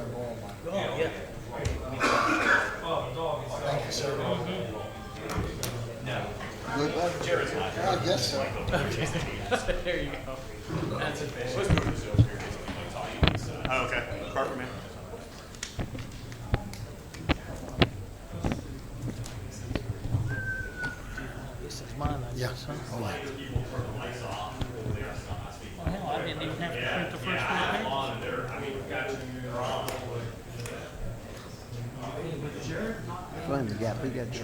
Oh, yeah. Thank you, sir. Good, bud? I guess so. There you go. That's a fish. Oh, okay. Carpet man. This is mine, I Yeah. guess, huh? Oh, yeah. Oh, hell, I didn't even have to print the first one. Find the gap. We got you.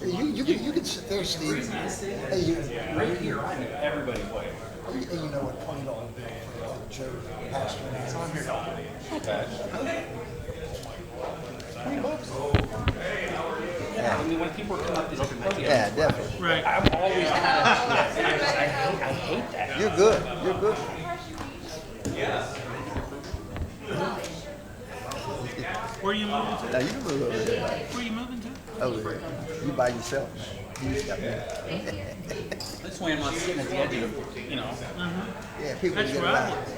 Hey, you can sit there, Steve. Hey, you. Right here, I know everybody way. Hey, you know what? $20 bill for Joe Pastor. I'm here. I mean, when people are coming up this podium, Yeah, definitely. Right. I'm always kind of, I hate that. You're good. You're good. Where are you moving to? Now you can move over there. Where are you moving to? Over there. You by yourself. You just got me. This way I'm not sitting at the edge of the, you know. Yeah, people That's get where I around. was.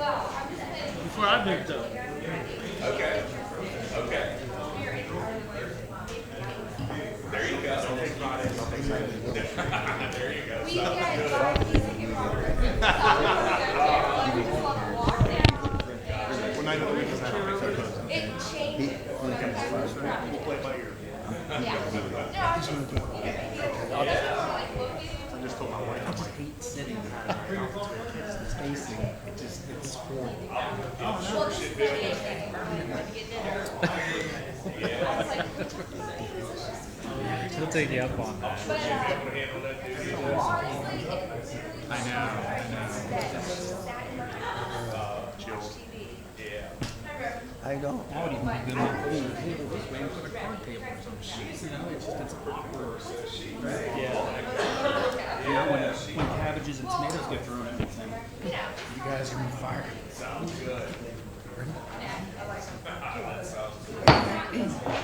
Before I moved up. What night of the week is that? We'll play by ear. I just told my wife. I just hate sitting behind my office with kids. It's facing, it's horrible. He'll take you up on that. I know. How you doing? That would even be good. Just waiting for the card table or some shit. You know, it's just, it's Yeah. you know, when cabbages and tomatoes get thrown at everything, you guys are on fire.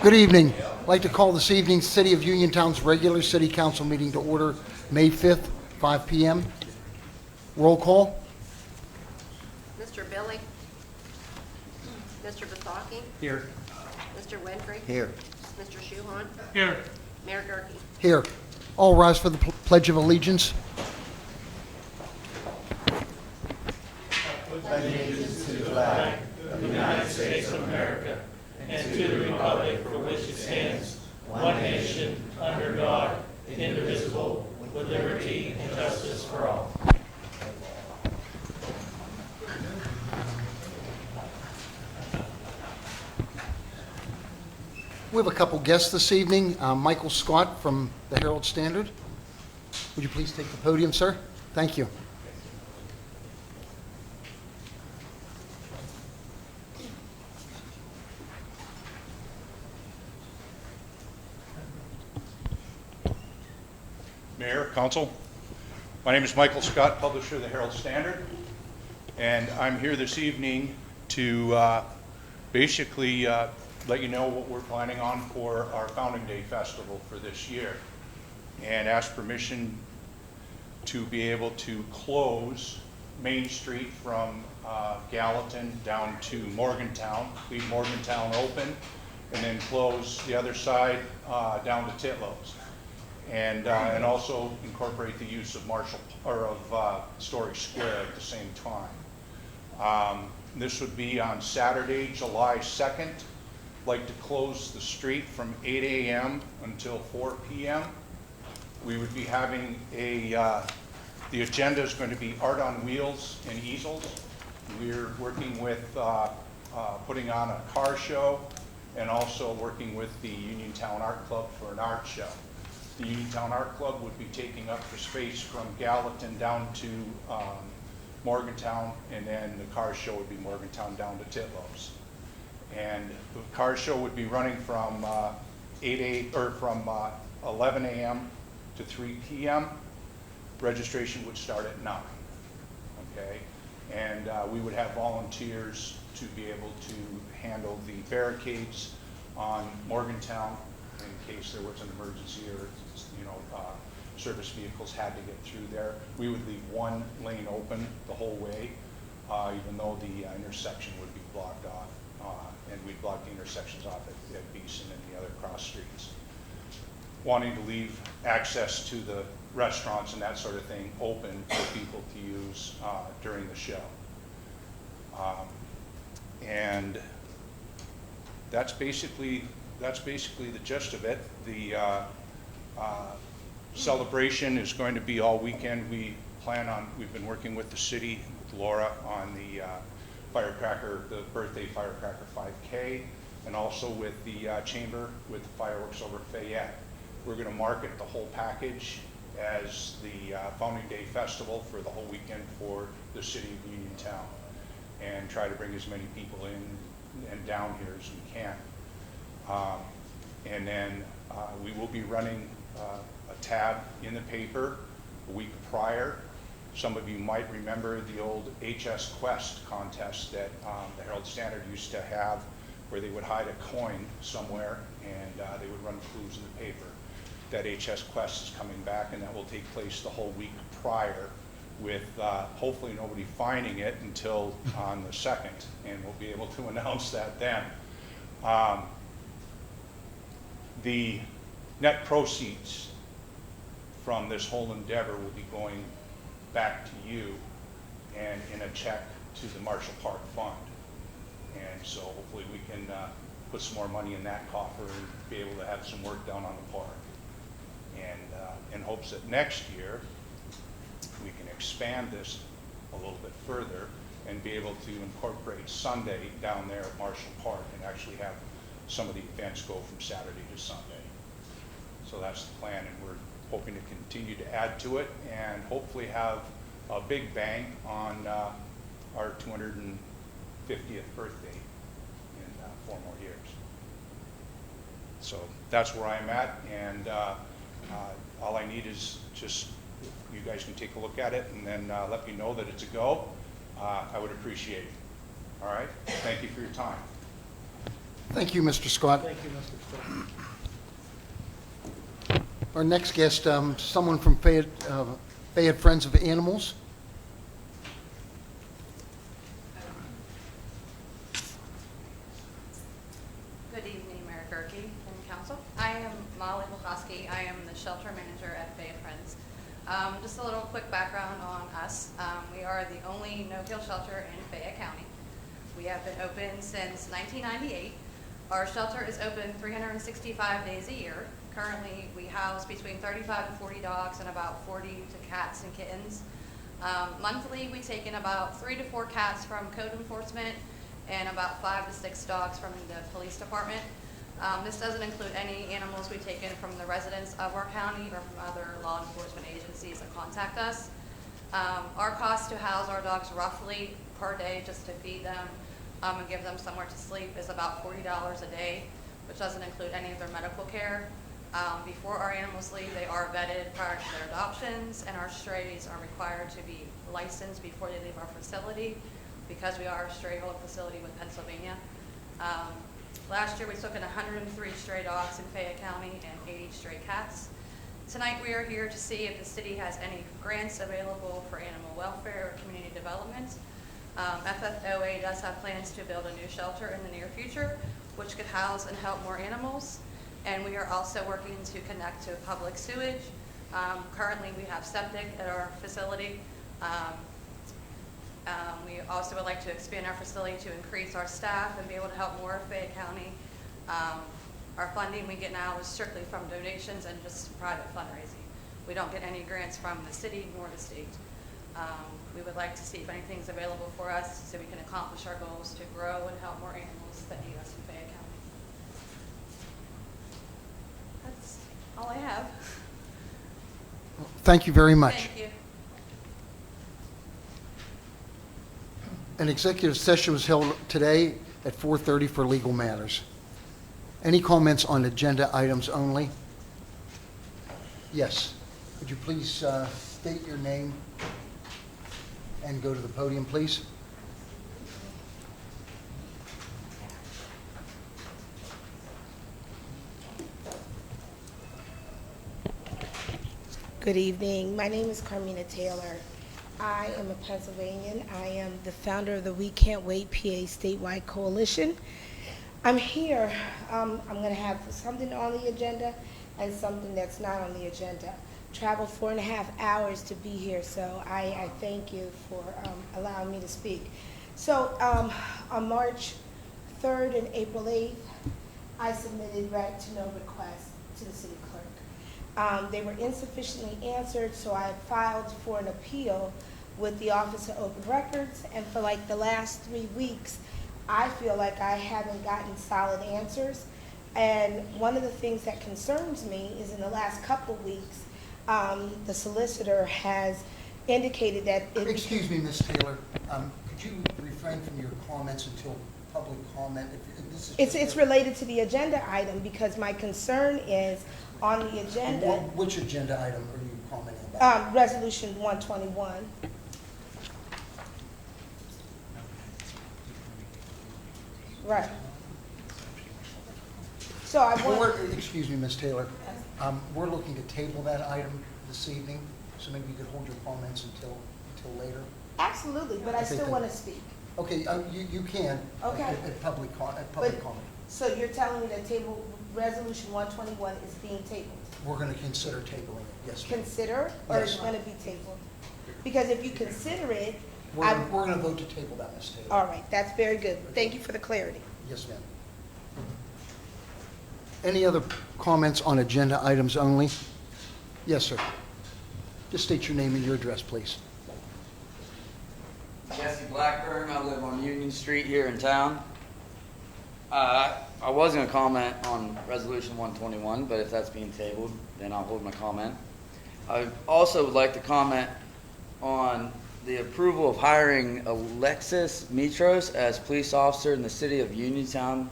Good evening. I'd like to call this evening's City of Uniontown's regular city council meeting to order, May 5th, 5 p.m. Roll call. Mr. Billy? Mr. Basaki? Here. Mr. Winfrey? Here. Mr. Shuhon? Here. Mayor Gurke? Here. All rise for the Pledge of Allegiance. We have a couple guests this evening. Michael Scott from the Herald Standard. Would you please take the podium, sir? Thank you. Mayor, Council, my name is Michael Scott, publisher of the Herald Standard, and I'm here this evening to basically let you know what we're planning on for our Founding Day Festival for this year, and ask permission to be able to close Main Street from Gallatin down to Morgantown, leave Morgantown open, and then close the other side down to Titlows. And also incorporate the use of Story Square at the same time. This would be on Saturday, July 2nd. Like to close the street from 8 a.m. until 4 p.m. We would be having the agenda is going to be art on wheels and easels. We're working with putting on a car show and also working with the Uniontown Art Club for an art show. The Uniontown Art Club would be taking up the space from Gallatin down to Morgantown, and then the car show would be Morgantown down to Titlows. And the car show would be running from 11 a.m. to 3 p.m. Registration would start at 9. Okay, and we would have volunteers to be able to handle the barricades on Morgantown in case there was an emergency or service vehicles had to get through there. We would leave one lane open the whole way even though the intersection would be blocked off, and we'd block the intersections off at Beeson and the other cross streets. Wanting to leave access to the restaurants and that sort of thing open for people to use during the show. And that's basically the gist of it. The celebration is going to be all weekend. We've been working with the city, with Laura, on the birthday firecracker 5K, and also with the chamber with the fireworks over Fayette. We're going to market the whole package as the Founding Day Festival for the whole weekend for the city of Uniontown, and try to bring as many people in and down here as we can. And then we will be running a tab in the paper a week prior. Some of you might remember the old HS Quest contest that the Herald Standard used to have, where they would hide a coin somewhere and they would run clues in the paper. That HS Quest is coming back, and that will take place the whole week prior, with hopefully nobody finding it until on the 2nd, and we'll be able to announce that then. The net proceeds from this whole endeavor will be going back to you and in a check to the Marshall Park Fund. And so hopefully we can put some more money in that coffer and be able to have some work done on the park. And in hopes that next year we can expand this a little bit further and be able to incorporate Sunday down there at Marshall Park and actually have some of the events go from Saturday to Sunday. So that's the plan, and we're hoping to continue to add to it and hopefully have a big bang on our 250th birthday in 4 more years. So that's where I'm at, and all I need is just, you guys can take a look at it and then let me know that it's a go. I would appreciate it. All right? Thank you for your time. Thank you, Mr. Scott. Thank you, Mr. Scott. Our next guest, someone from Fayette Friends of Animals. Good evening, Mayor Gerke and Council. I am Molly Wilkowski. I am the shelter manager at Fayette Friends. Just a little quick background on us. We are the only no-kill shelter in Fayette County. We have been open since 1998. Our shelter is open 365 days a year. Currently, we house between 35 and 40 dogs and about 40 to cats and kittens. Monthly, we take in about 3 to 4 cats from code enforcement and about 5 to 6 dogs from the police department. This doesn't include any animals we take in from the residents of our county or from other law enforcement agencies that contact us. Our cost to house our dogs roughly per day just to feed them and give them somewhere to sleep is about $40 a day, which doesn't include any of their medical care. Before our animals leave, they are vetted prior to their adoptions, and our strays are required to be licensed before they leave our facility because we are a stray hold facility with Pennsylvania. Last year we took in 103 stray dogs in Fayette County and 80 stray cats. Tonight we are here to see if the city has any grants available for animal welfare or community development. FFOA does have plans to build a new shelter in the near future, which could house and help more animals. And we are also working to connect to public sewage. Currently we have septic at our facility. We also would like to expand our facility to increase our staff and be able to help more of Fayette County. Our funding we get now is strictly from donations and just private fundraising. We don't get any grants from the city nor the state. We would like to see if anything's available for us so we can accomplish our goals to grow and help more animals that need us in Fayette County. That's all I have. Thank you very much. Thank you. An executive session was held today at 4:30 for legal matters. Any comments on agenda items only? Yes. Would you please state your name and go to the podium, please? Good evening. My name is Carmina Taylor. I am a Pennsylvanian. I am the founder of the We Can't Wait PA statewide coalition. I'm here. I'm going to have something on the agenda and something that's not on the agenda. Traveled 4.5 hours to be here, so I thank you for allowing me to speak. So on March 3rd and April 8th, I submitted right to know requests to the city clerk. They were insufficiently answered, so I filed for an appeal with the Office of Open Records, and for like the last 3 weeks, I feel like I haven't gotten solid answers. And one of the things that concerns me is in the last couple of weeks, the solicitor has indicated that Excuse me, Ms. Taylor. Could you refrain from your comments until public comment? If this is it's related to the agenda item, because my concern is on the agenda, Which agenda item are you commenting about? Resolution 121. Right. So I want, Excuse me, Ms. Taylor. We're looking to table that item this evening, so maybe you could hold your comments until later. absolutely, but I Okay, still want to speak. Okay, you can. Okay. At public comment. So you're telling me that Resolution 121 is being tabled? We're going to consider tabling it, yes, ma'am. Consider, or is Yes. it going to be tabled? Because if you consider it, We're going to vote to table that, Ms. Taylor. all right, that's very good. Thank you for the clarity. Yes, ma'am. Any other comments on agenda items only? Yes, sir. Just state your name and your address, please. Jesse Blackburn. I live on Union Street here in town. I was going to comment on Resolution 121, but if that's being tabled, then I'll hold my comment. I also would like to comment on the approval of hiring Alexis Mitros as police officer in the city of Uniontown.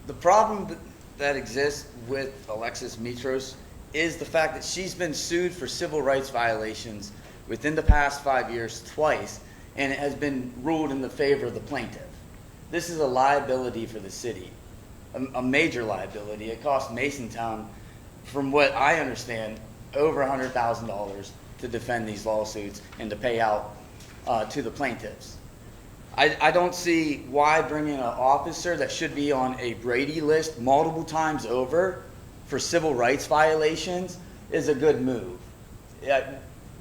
The problem that exists with Alexis Mitros is the fact that she's been sued for civil rights violations within the past 5 years twice, and it has been ruled in the favor of the plaintiff. This is a liability for the city, a major liability. It cost Masontown, from what I understand, over $100,000 to defend these lawsuits and to pay out to the plaintiffs. I don't see why bringing an officer that should be on a Brady list multiple times over for civil rights violations is a good move.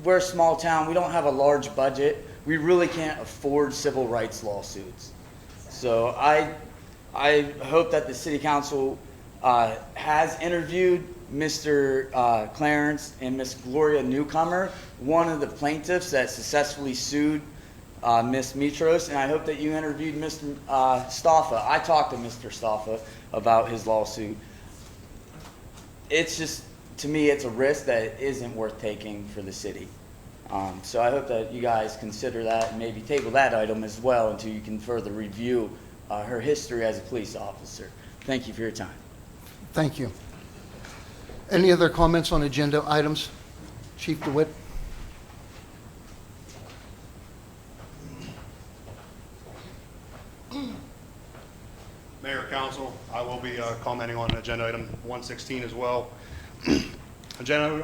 We're a small town. We don't have a large budget. We really can't afford civil rights lawsuits. So I hope that the city council has interviewed Mr. Clarence and Miss Gloria Newcomer, one of the plaintiffs that successfully sued Miss Mitros, and I hope that you interviewed Mr. Stoffa. I talked to Mr. Stoffa about his lawsuit. It's just, to me, it's a risk that isn't worth taking for the city. So I hope that you guys consider that and maybe table that item as well until you can further review her history as a police officer. Thank you for your time. Thank you. Any other comments on agenda items? Chief DeWitt? Mayor, council, I will be commenting on agenda item 116 as well. Agenda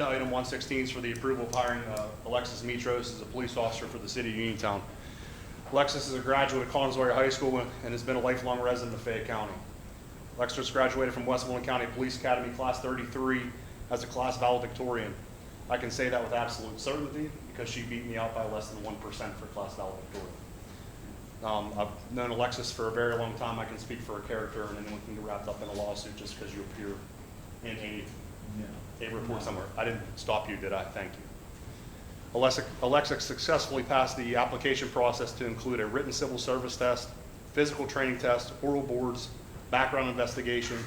item 116 is for the approval of hiring Alexis Mitros as a police officer for the city of Uniontown. Alexis is a graduate of Collinsville High School and has been a lifelong resident of Fayette County. Alexis graduated from Westmoreland County Police Academy Class 33 as a class valedictorian. I can say that with absolute certainty because she beat me out by less than 1% for class valedictorian. I've known Alexis for a very long time. I can speak for her character, and anyone can get wrapped up in a lawsuit just because you appear in a report somewhere. I didn't stop you, did I? Thank you. Alexis successfully passed the application process to include a written civil service test, physical training test, oral boards, background investigation.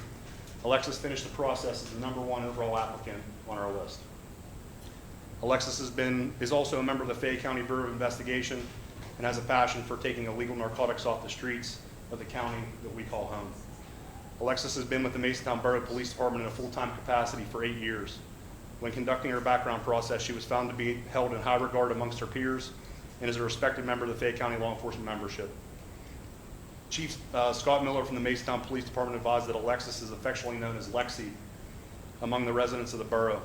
Alexis finished the process as the #1 overall applicant on our list. Alexis is also a member of the Fayette County Bureau of Investigation and has a passion for taking illegal narcotics off the streets of the county that we call home. Alexis has been with the Masontown Borough Police Department in a full-time capacity for 8 years. When conducting her background process, she was found to be held in high regard amongst her peers and is a respected member of the Fayette County law enforcement membership. Chief Scott Miller from the Masontown Police Department advised that Alexis is affectionately known as Lexi among the residents of the borough.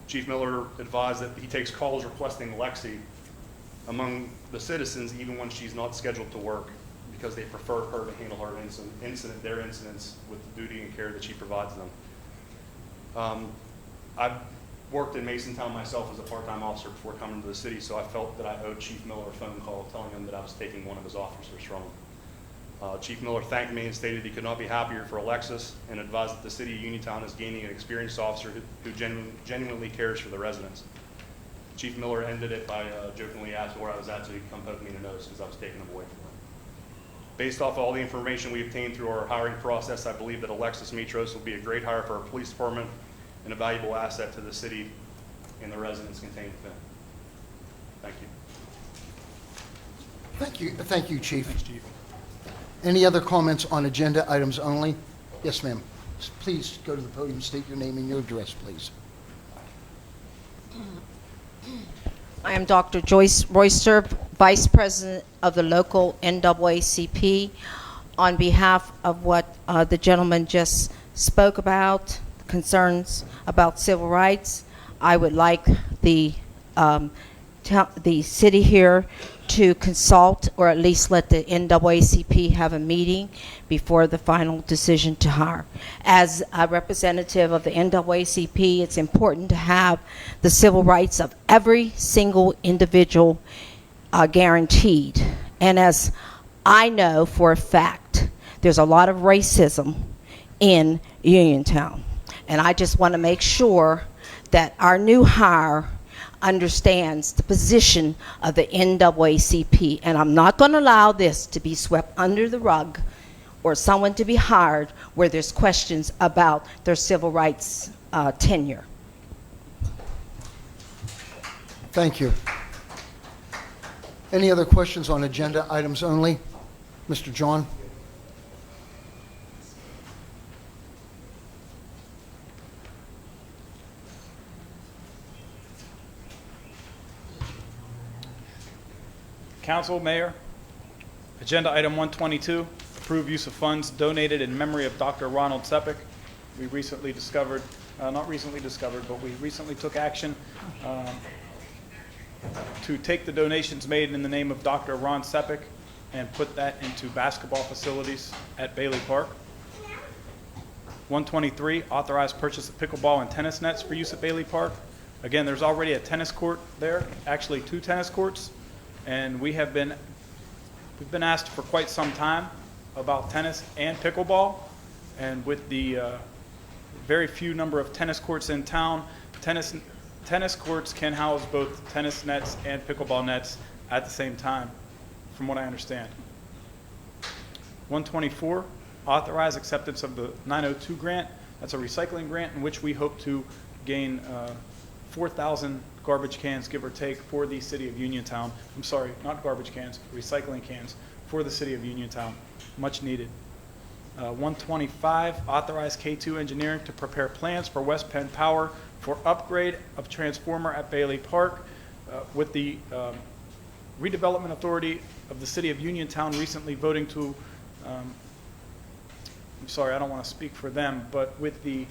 Chief Miller advised that he takes calls requesting Lexi among the citizens even when she's not scheduled to work because they prefer her to handle their incidents with the duty and care that she provides them. I've worked in Masontown myself as a part-time officer before coming to the city, so I felt that I owed Chief Miller a phone call telling him that I was taking one of his officers from him. Chief Miller thanked me and stated he could not be happier for Alexis and advised that the city of Uniontown is gaining an experienced officer who genuinely cares for the residents. Chief Miller ended it by jokingly asking where I was at so he could come poke me in the nose because I was taking him away from him. Based off all the information we obtained through our hiring process, I believe that Alexis Mitros will be a great hire for our police department and a valuable asset to the city and the residents contained within. Thank you. Thank you, Chief. Thanks, Chief. Any other comments on agenda items only? Yes, ma'am. Please go to the podium, state your name and your address, please. I am Dr. Joyce Royster, Vice President of the local NAACP. On behalf of what the gentleman just spoke about, concerns about civil rights, I would like the city here to consult, or at least let the NAACP have a meeting before the final decision to hire. As a representative of the NAACP, it's important to have the civil rights of every single individual guaranteed. And as I know for a fact, there's a lot of racism in Uniontown. And I just want to make sure that our new hire understands the position of the NAACP, and I'm not going to allow this to be swept under the rug or someone to be hired where there's questions about their civil rights tenure. Thank you. Any other questions on agenda items only? Mr. John? Council, Mayor, agenda item 122, approve use of funds donated in memory of Dr. Ronald Sepik. We recently discovered, not recently discovered, but we recently took action to take the donations made in the name of Dr. Ron Sepik and put that into basketball facilities at Bailey Park. 123, authorize purchase of pickleball and tennis nets for use at Bailey Park. Again, there's already a tennis court there, actually 2 tennis courts. And we've been asked for quite some time about tennis and pickleball. And with the very few number of tennis courts in town, tennis courts can house both tennis nets and pickleball nets at the same time, from what I understand. 124, authorize acceptance of the 902 grant. That's a recycling grant in which we hope to gain 4,000 garbage cans, give or take, for the city of Uniontown. I'm sorry, not garbage cans, recycling cans for the city of Uniontown. Much needed. 125, authorize K2 Engineering to prepare plans for West Penn Power for upgrade of transformer at Bailey Park. With the redevelopment authority of the city of Uniontown recently voting to, I'm sorry, I don't want to speak for them, but with the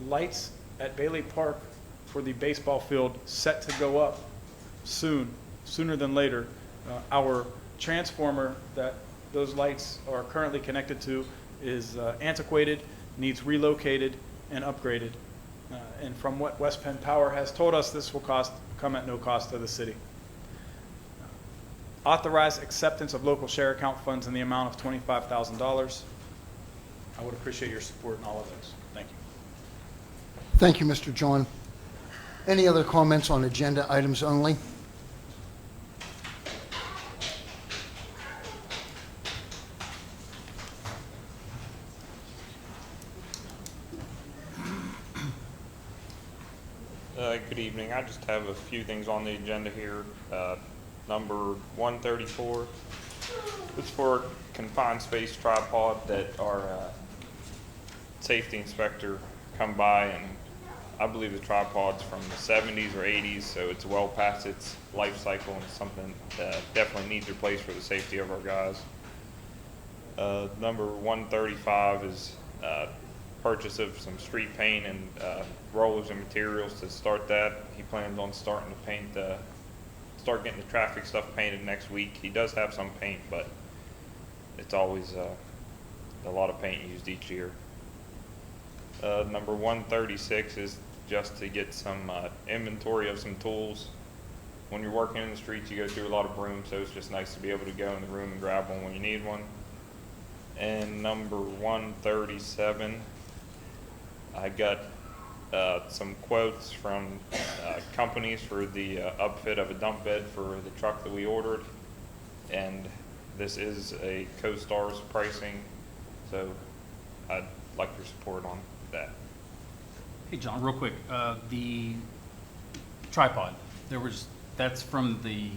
lights at Bailey Park for the baseball field set to go up sooner than later, our transformer that those lights are currently connected to is antiquated, needs relocated and upgraded. And from what West Penn Power has told us, this will come at no cost to the city. Authorize acceptance of local share account funds in the amount of $25,000. I would appreciate your support in all of those. Thank you. Thank you, Mr. John. Any other comments on agenda items only? Good evening. I just have a few things on the agenda here. Number 134. It's for confined space tripod that our safety inspector come by, and I believe the tripod's from the 70s or 80s, so it's well past its life cycle and something that definitely needs replaced for the safety of our guys. Number 135 is purchase of some street paint and rollers and materials to start that. He plans on starting to paint start getting the traffic stuff painted next week. He does have some paint, but it's always a lot of paint used each year. Number 136 is just to get some inventory of some tools. When you're working in the streets, you go through a lot of brooms, so it's just nice to be able to go in the room and grab one when you need one. And number 137, I got some quotes from companies for the upfit of a dump bed for the truck that we ordered. And this is a CoStar's pricing, so I'd like your support on that. Hey, John, real quick, the tripod, that's from the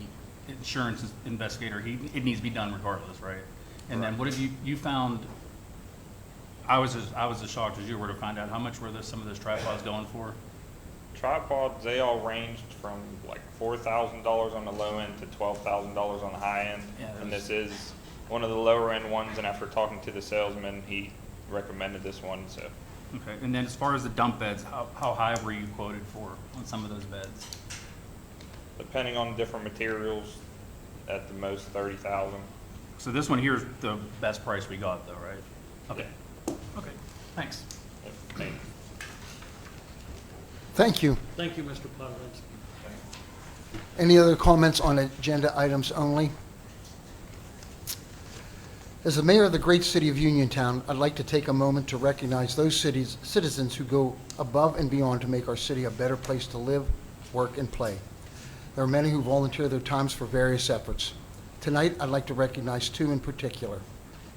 insurance investigator. It needs to be done regardless, right? And then what have you found? I was as shocked as you were to find out how much were some of those tripods going for? Tripods, they all ranged from like $4,000 on the low end to $12,000 on the high end. Yeah, and this is one of the lower end ones, and after talking to the salesman, he recommended this one. So. Okay, and then as far as the dump beds, how high were you quoted for on some of those beds? Depending on different materials, at the most 30,000. So this one here is the best price we got, though, right? Okay. Okay. Thanks. Thank you. Thank you. Thank you, Mr. Podolensky. Any other comments on agenda items only? As the mayor of the great city of Uniontown, I'd like to take a moment to recognize those citizens who go above and beyond to make our city a better place to live, work, and play. There are many who volunteer their times for various efforts. Tonight, I'd like to recognize two in particular.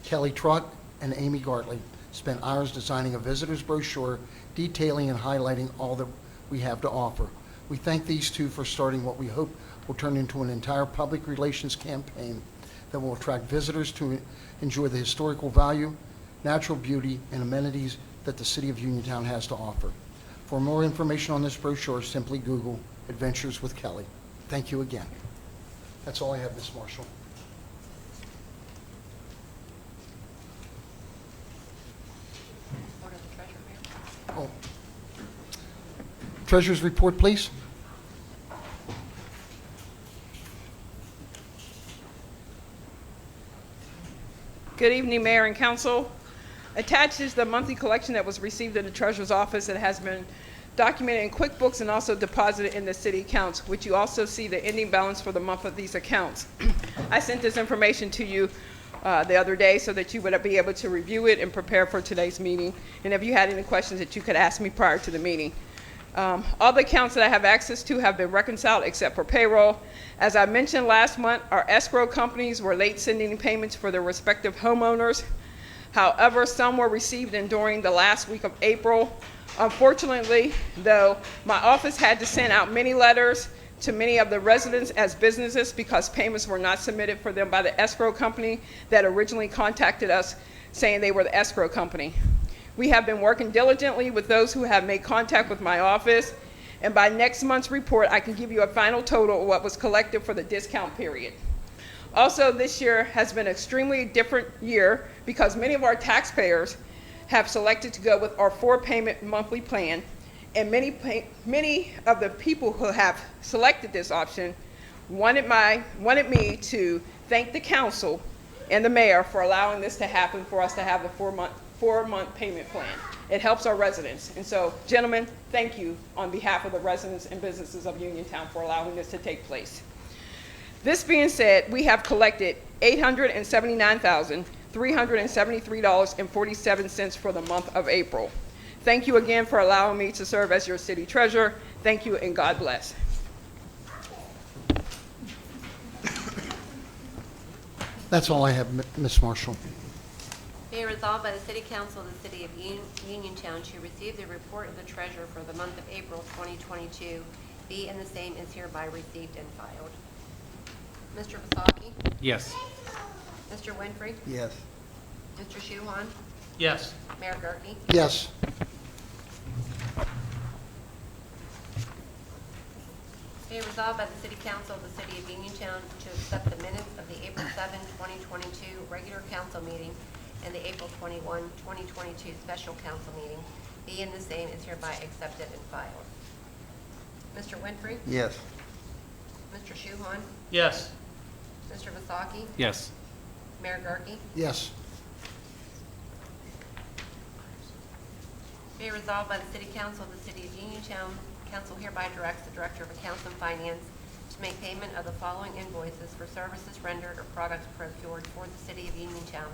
Kelly Trott and Amy Gartley spent hours designing a visitor's brochure detailing and highlighting all that we have to offer. We thank these two for starting what we hope will turn into an entire public relations campaign that will attract visitors to enjoy the historical value, natural beauty, and amenities that the city of Uniontown has to offer. For more information on this brochure, simply Google Adventures with Kelly. Thank you again. That's all I have, Ms. Marshall. Order the treasurer, Mayor. Oh. Treasurer's report, please. Good evening, Mayor and Council. Attached is the monthly collection that was received in the Treasurer's Office and has been documented in QuickBooks and also deposited in the city accounts, which you also see the ending balance for the month of these accounts. I sent this information to you the other day so that you would be able to review it and prepare for today's meeting. And if you had any questions that you could ask me prior to the meeting. All the accounts that I have access to have been reconciled except for payroll. As I mentioned last month, our escrow companies were late sending payments for their respective homeowners. However, some were received during the last week of April. Unfortunately, though, my office had to send out many letters to many of the residents as businesses because payments were not submitted for them by the escrow company that originally contacted us saying they were the escrow company. We have been working diligently with those who have made contact with my office, and by next month's report, I can give you a final total of what was collected for the discount period. Also, this year has been an extremely different year because many of our taxpayers have selected to go with our 4-payment monthly plan, and many of the people who have selected this option wanted me to thank the council and the mayor for allowing this to happen for us to have the four-month payment plan. It helps our residents. And so, gentlemen, thank you on behalf of the residents and businesses of Uniontown for allowing this to take place. This being said, we have collected $879,373.47 for the month of April. Thank you again for allowing me to serve as your city treasurer. Thank you and God bless. That's all I have, Ms. Marshall. Be it resolved by the City Council of the City of Uniontown to receive the report of the treasurer for the month of April 2022, be and the same is hereby received and filed. Mr. Vasaki? Yes. Mr. Winfrey? Yes. Mr. Shuhon? Yes. Mayor Gurke? Yes. Be it resolved by the City Council of the City of Uniontown to accept the minutes of the April 7, 2022 regular council meeting and the April 21, 2022 special council meeting be and the same is hereby accepted and filed. Mr. Winfrey? Yes. Mr. Shuhon? Yes. Mr. Vasaki? Yes. Mayor Gurke? Yes. Be it resolved by the City Council of the City of Uniontown, Council hereby directs the Director of Accounts and Finance to make payment of the following invoices for services rendered or products procured for the City of Uniontown.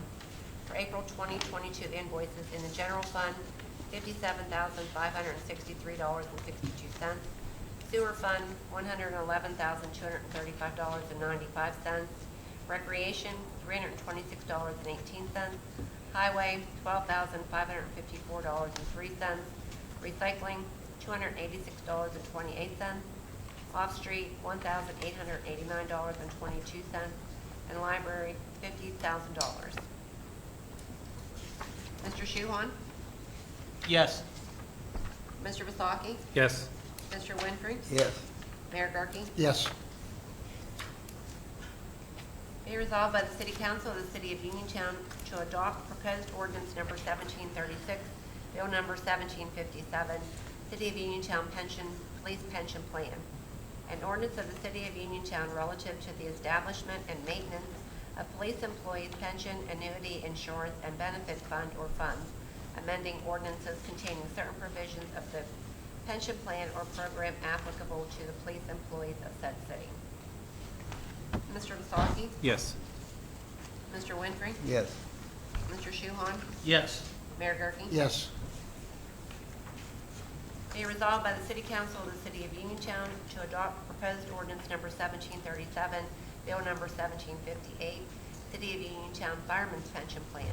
For April 2022 invoices in the General Fund, $57,563.62. Sewer Fund, $111,235.95. Recreation, $326.18. Highway, $12,554.03. Recycling, $286.28. Off-street, $1,889.22. And library, $50,000. Mr. Shuhon? Yes. Mr. Vasaki? Yes. Mr. Winfrey? Yes. Mayor Gurke? Yes. Be resolved by the City Council of the City of Uniontown to adopt proposed ordinance number 1736, bill number 1757, City of Uniontown Police Pension Plan. An ordinance of the City of Uniontown relative to the establishment and maintenance of police employees' pension, annuity, insurance, and benefit fund or funds, amending ordinances containing certain provisions of the pension plan or program applicable to the police employees of said city. Mr. Vasaki? Yes. Mr. Winfrey? Yes. Mr. Shuhon? Yes. Mayor Gurke? Yes. Be resolved by the City Council of the City of Uniontown to adopt proposed ordinance number 1737, bill number 1758, City of Uniontown Fireman's Pension Plan.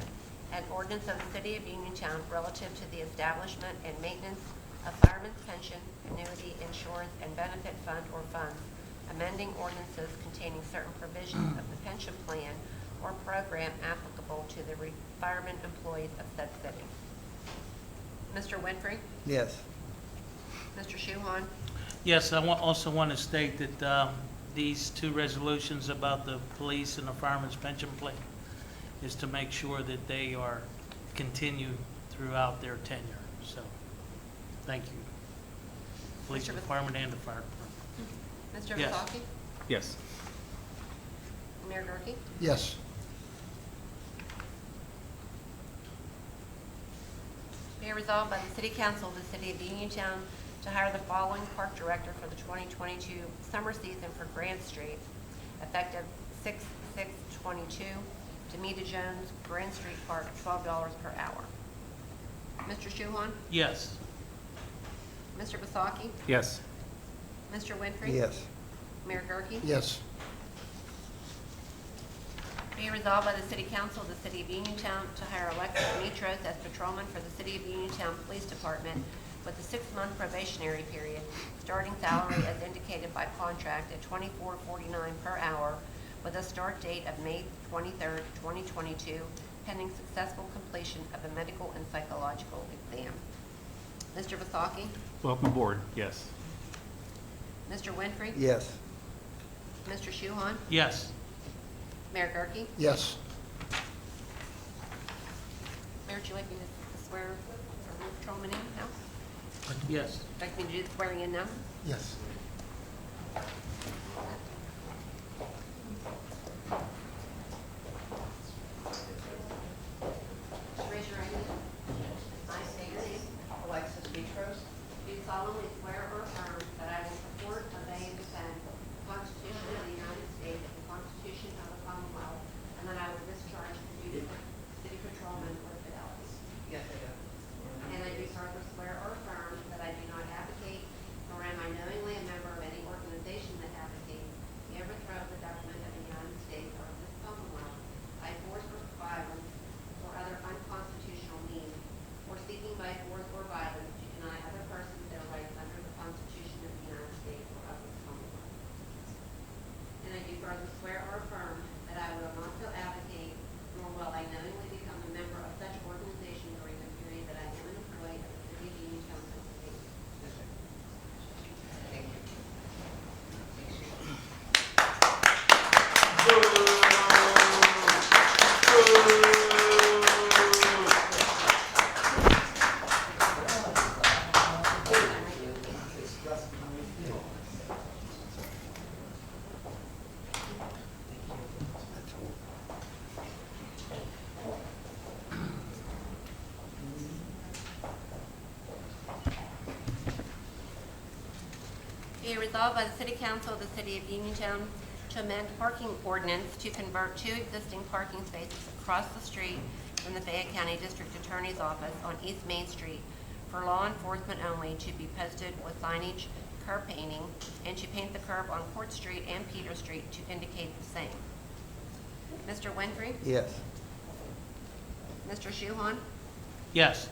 An ordinance of the City of Uniontown relative to the establishment and maintenance of fireman's pension, annuity, insurance, and benefit fund or funds, amending ordinances containing certain provisions of the pension plan or program applicable to the fireman employees of said city. Mr. Winfrey? Yes. Mr. Shuhon? Yes, I also want to state that these two resolutions about the police and the fireman's pension plan is to make sure that they are continued throughout their tenure. So, thank you. Police department and the fire department. Mr. Yes. Vasaki? Yes. Mayor Gurke? Yes. Be resolved by the City Council of the City of Uniontown to hire the following park director for the 2022 summer season for Grant Street, effective 6/6/22. Demita Jones, Grant Street Park, $12 per hour. Mr. Shuhon? Yes. Mr. Vasaki? Yes. Mr. Winfrey? Yes. Mayor Gurke? Yes. Be resolved by the City Council of the City of Uniontown to hire Alexis Mitros as patrolman for the City of Uniontown Police Department with a 6-month probationary period, starting salary as indicated by contract at $24.49 per hour, with a start date of May 23rd, 2022, pending successful completion of a medical and psychological exam. Mr. Vasaki? Welcome aboard. Yes. Mr. Winfrey? Yes. Mr. Shuhon? Yes. Mayor Gurke? Yes. Mayor, would you like me to swear our new patrolman in now? Yes. Like me to do the swearing in now? Yes. Raise your right hand. I state your name. Alexis Mitros, Do solemnly swear or affirm that I will support, obey, and defend the Constitution of the United States and the Constitution of the Commonwealth, and that I will discharge the duties of city patrolman with fidelity. yes, I do. And I do further swear or affirm that I do not advocate, nor am I knowingly a member of any organization that advocates the overthrow of the government of the United States or of this Commonwealth by force or violence or other unconstitutional means, or seeking by force or violence to deny other persons their rights under the Constitution Be it resolved by the City Council of the City of Uniontown to amend parking ordinance to convert 2 existing parking spaces across the street from the Fayette County District Attorney's Office on East Main Street for law enforcement only to be posted with signage, curb painting, and to paint the curb on Court Street and Peter Street to indicate the same. Mr. Winfrey? Yes. Mr. Shuhon? Yes.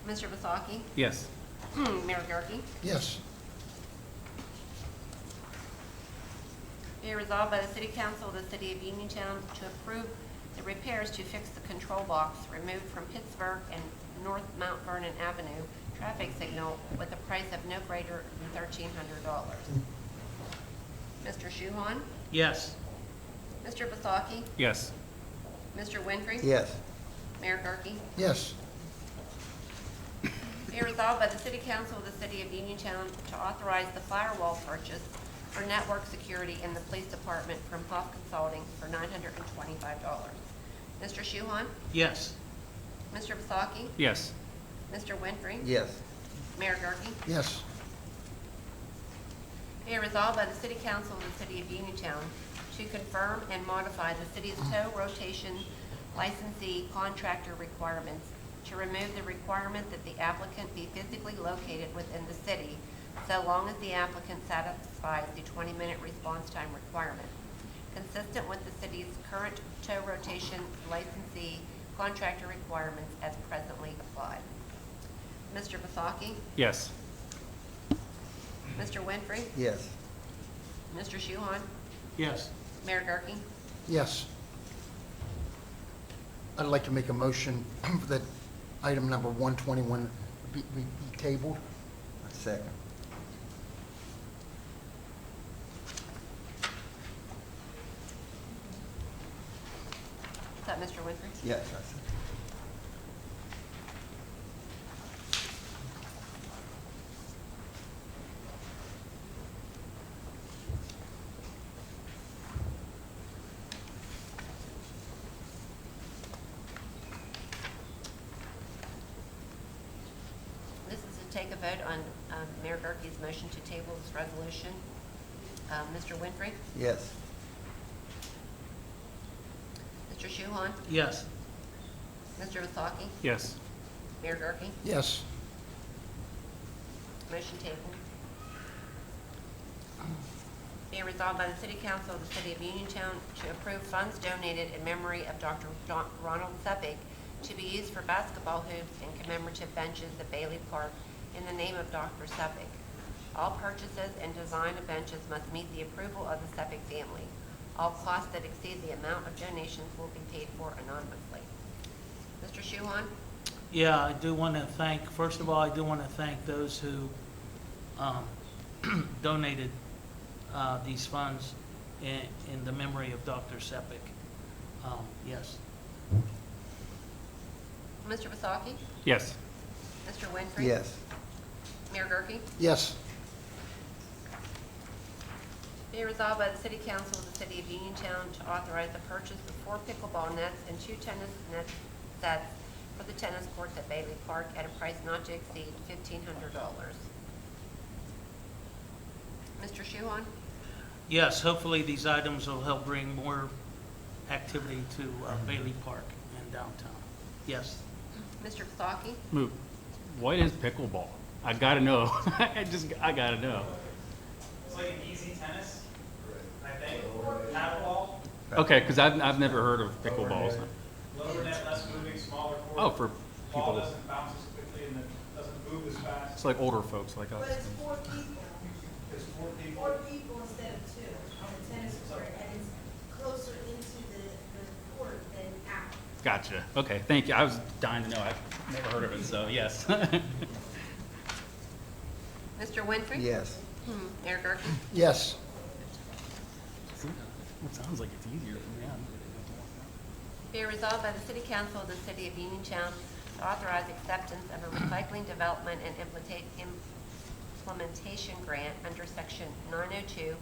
Mr. Vasaki? Yes. Mayor Gurke? Yes. Be it resolved by the City Council of the City of Uniontown to approve the repairs to fix the control box removed from Pittsburgh and North Mount Vernon Avenue traffic signal with a price of no greater than $1,300. Mr. Shuhon? Yes. Mr. Vasaki? Yes. Mr. Winfrey? Yes. Mayor Gurke? Yes. Be resolved by the City Council of the City of Uniontown to authorize the firewall purchase for network security in the police department from Hoff Consulting for $925. Mr. Shuhon? Yes. Mr. Vasaki? Yes. Mr. Winfrey? Yes. Mayor Gurke? Yes. Be it resolved by the City Council of the City of Uniontown to confirm and modify the city's tow rotation licensee contractor requirements to remove the requirement that the applicant be physically located within the city so long as the applicant satisfies the 20-minute response time requirement, consistent with the city's current tow rotation licensee contractor requirements as presently applied. Mr. Vasaki? Yes. Mr. Winfrey? Yes. Mr. Shuhon? Yes. Mayor Gurke? Yes. I'd like to make a motion that item number 121 be tabled. Second. Is that Mr. Winfrey? Yes, that's it. This is to take a vote on Mayor Gurke's motion to table this resolution. Mr. Winfrey? Yes. Mr. Shuhon? Yes. Mr. Vasaki? Yes. Mayor Gurke? Yes. Motion tabled. Be it resolved by the City Council of the City of Uniontown to approve funds donated in memory of Dr. Ronald Sepik to be used for basketball hoops and commemorative benches at Bailey Park in the name of Dr. Sepik. All purchases and design of benches must meet the approval of the Sepik family. All costs that exceed the amount of donations will be paid for anonymously. Mr. Shuhon? Yeah, I do want to thank, first of all, I do want to thank those who donated these funds in the memory of Dr. Sepik. Yes. Mr. Vasaki? Yes. Mr. Winfrey? Yes. Mayor Gurke? Yes. Be resolved by the City Council of the City of Uniontown to authorize the purchase of 4 pickleball nets and 2 tennis net sets for the tennis courts at Bailey Park at a price not to exceed $1,500. Mr. Shuhon? Yes, hopefully these items will help bring more activity to Bailey Park and downtown. Yes. Mr. Vasaki? Move. What is pickleball? I gotta know. I gotta know. It's like an easy tennis, I think. Paddleball, Okay, because I've never heard of pickleballs. lower net, less moving, smaller court. Oh, for Ball people. doesn't bounce as quickly and it doesn't move as fast. It's like older folks like us. But it's 4 people, It's 4 people. 4 people instead of 2 on the tennis court, and it's closer into the court than out. Gotcha. Okay, thank you. I was dying to know. I've never heard of it, so yes. Mr. Winfrey? Yes. Mayor Gurke? Yes. It sounds like it's easier for me. Be resolved by the City Council of the City of Uniontown to authorize acceptance of a recycling development and implementation grant under Section 902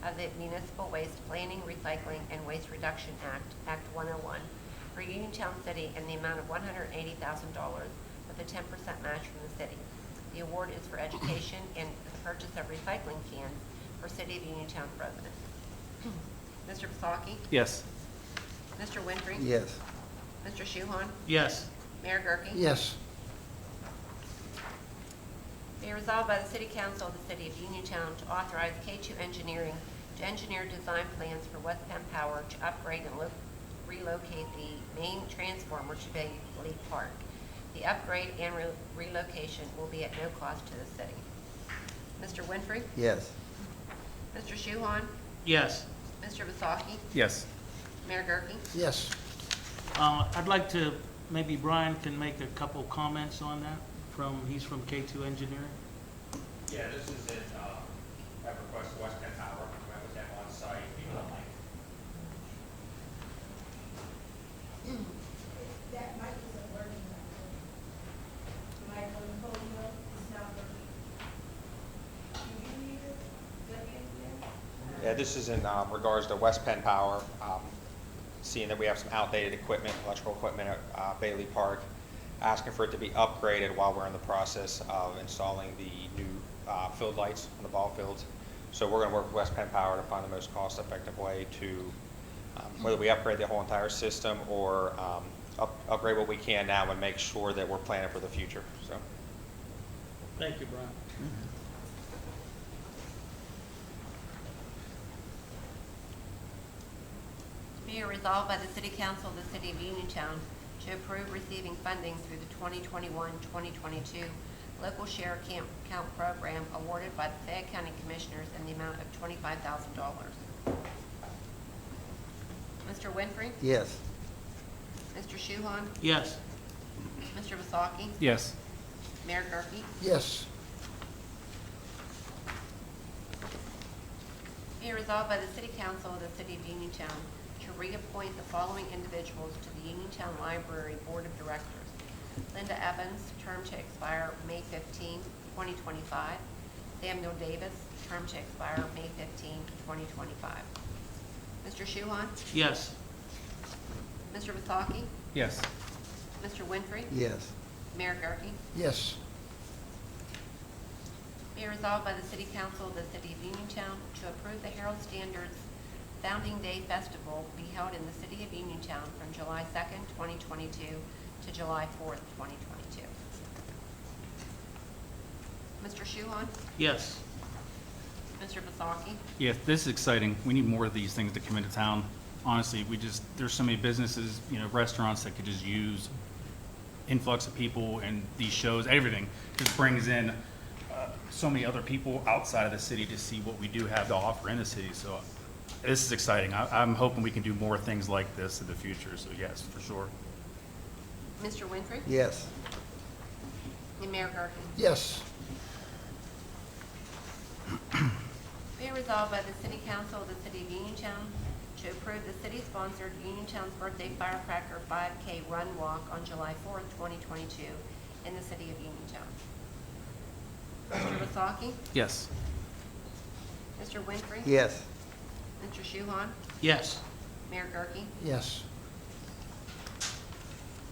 of the Municipal Waste Planning, Recycling, and Waste Reduction Act, Act 101, for Uniontown City in the amount of $180,000 with a 10% match from the city. The award is for education and the purchase of recycling cans for City of Uniontown residents. Mr. Vasaki? Yes. Mr. Winfrey? Yes. Mr. Shuhon? Yes. Mayor Gurke? Yes. Be resolved by the City Council of the City of Uniontown to authorize K2 Engineering to engineer design plans for West Penn Power to upgrade and relocate the main transformer to Bailey Park. The upgrade and relocation will be at no cost to the city. Mr. Winfrey? Yes. Mr. Shuhon? Yes. Mr. Vasaki? Yes. Mayor Gurke? Yes. I'd like to, maybe Brian can make a couple comments on that he's from K2 Engineering. Yeah, this is at request of West Penn Power. I was down on site. That mic isn't working. The mic on the podium is not working. Do you need it? Yeah, this is in regards to West Penn Power, seeing that we have some outdated equipment, electrical equipment at Bailey Park, asking for it to be upgraded while we're in the process of installing the new field lights on the ball fields. So we're going to work with West Penn Power to find the most cost-effective way to, whether we upgrade the whole entire system or upgrade what we can now and make sure that we're planning for the future. So. Thank you, Brian. Be it resolved by the City Council of the City of Uniontown to approve receiving funding through the 2021-2022 Local Share Count Program awarded by the Fayette County Commissioners in the amount of $25,000. Mr. Winfrey? Yes. Mr. Shuhon? Yes. Mr. Vasaki? Yes. Mayor Gurke? Yes. Be it resolved by the City Council of the City of Uniontown to reappoint the following individuals to the Uniontown Library Board of Directors. Linda Evans, term to expire May 15, 2025. Samuel Davis, term to expire May 15, 2025. Mr. Shuhon? Yes. Mr. Vasaki? Yes. Mr. Winfrey? Yes. Mayor Gurke? Yes. Be resolved by the City Council of the City of Uniontown to approve the Herald Standards Founding Day Festival be held in the City of Uniontown from July 2nd, 2022 to July 4th, 2022. Mr. Shuhon? Yes. Mr. Vasaki? Yeah, this is exciting. We need more of these things to come into town. Honestly, there's so many businesses, restaurants that could just use influx of people and these shows, everything just brings in so many other people outside of the city to see what we do have to offer in the city. So this is exciting. I'm hoping we can do more things like this in the future. So yes, for sure. Mr. Winfrey? Yes. And Mayor Gurke? Yes. Be resolved by the City Council of the City of Uniontown to approve the city-sponsored Uniontown's Birthday Firecracker 5K Run Walk on July 4th, 2022 in the City of Uniontown. Mr. Vasaki? Yes. Mr. Winfrey? Yes. Mr. Shuhon? Yes. Mayor Gurke? Yes.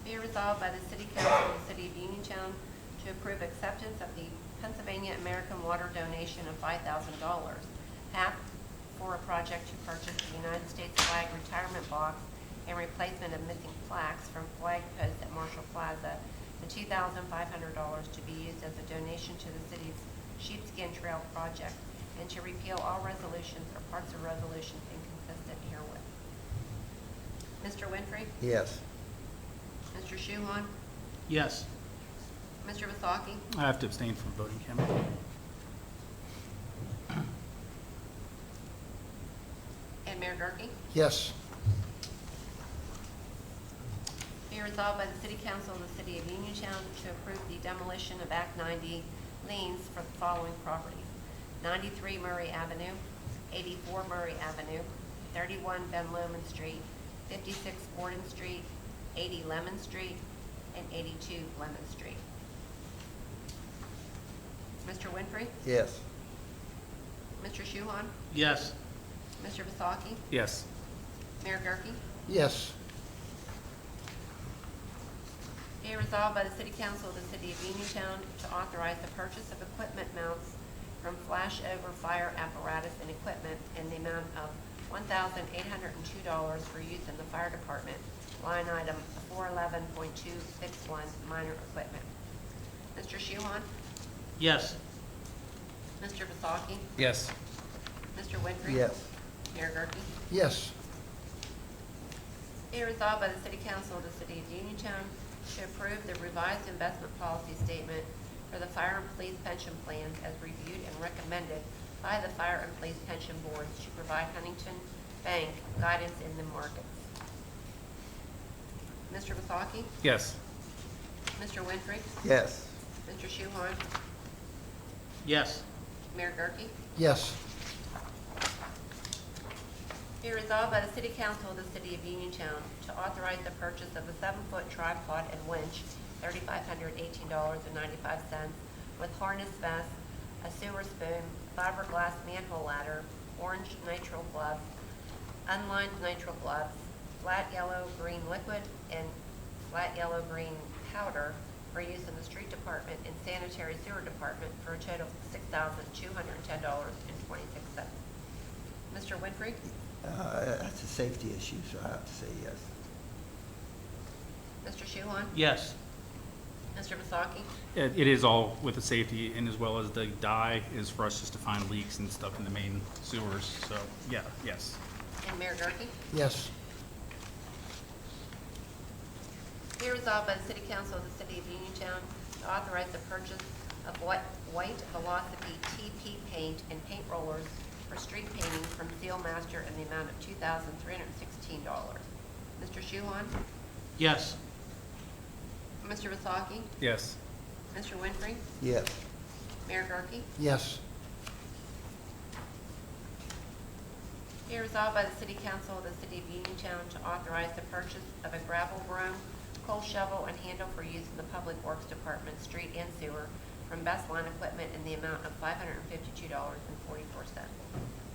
Be resolved by the City Council of the City of Uniontown to approve acceptance of the Pennsylvania American Water donation of $5,000, half for a project to purchase the United States flag retirement box and replacement of missing plaques from flag posts at Marshall Plaza, and $2,500 to be used as a donation to the city's Sheepskin Trail project, and to repeal all resolutions or parts of resolutions inconsistent herewith. Mr. Winfrey? Yes. Mr. Shuhon? Yes. Mr. Vasaki? I have to abstain from voting, Kim. And Mayor Gurke? Yes. Be resolved by the City Council of the City of Uniontown to approve the demolition of Act 90 liens for the following properties: 93 Murray Avenue, 84 Murray Avenue, 31 Ben Lomond Street, 56 Gordon Street, 80 Lemon Street, and 82 Lemon Street. Mr. Winfrey? Yes. Mr. Shuhon? Yes. Mr. Vasaki? Yes. Mayor Gurke? Yes. Be Be it resolved by the City Council of the City of Uniontown to authorize the purchase of equipment mounts from flashover fire apparatus and equipment in the amount of $1,802 for use in the fire department, line item 411.261, minor equipment. Mr. Shuhon? Yes. Mr. Vasaki? Yes. Mr. Winfrey? Yes. Mayor Gurke? Yes. Be resolved by the City Council of the City of Uniontown to approve the revised investment policy statement for the Fire and Police pension plans as reviewed and recommended by the Fire and Police Pension Boards to provide Huntington Bank guidance in the markets. Mr. Vasaki? Yes. Mr. Winfrey? Yes. Mr. Shuhon? Yes. Mayor Gurke? Yes. Be resolved by the City Council of the City of Uniontown to authorize the purchase of a 7-foot tripod and winch, $3,518.95, with harness vest, a sewer spoon, fiberglass manhole ladder, orange nitrile gloves, unlined nitrile gloves, flat yellow-green liquid, and flat yellow-green powder for use in the street department and sanitary sewer department for a total of $6,210.26. Mr. Winfrey? That's a safety issue, so I have to say yes. Mr. Shuhon? Yes. Mr. Vasaki? It is all with the safety, and as well as the dye is for us just to find leaks and stuff in the main sewers. So, yeah, yes. And Mayor Gurke? Yes. Be resolved by the City Council of the City of Uniontown to authorize the purchase of white velocity TP paint and paint rollers for street painting from Seal Master in the amount of $2,316. Mr. Shuhon? Yes. Mr. Vasaki? Yes. Mr. Winfrey? Yes. Mayor Gurke? Yes. Be resolved by the City Council of the City of Uniontown to authorize the purchase of a gravel broom, coal shovel, and handle for use in the Public Works Department, street and sewer, from Best Line Equipment in the amount of $552.44.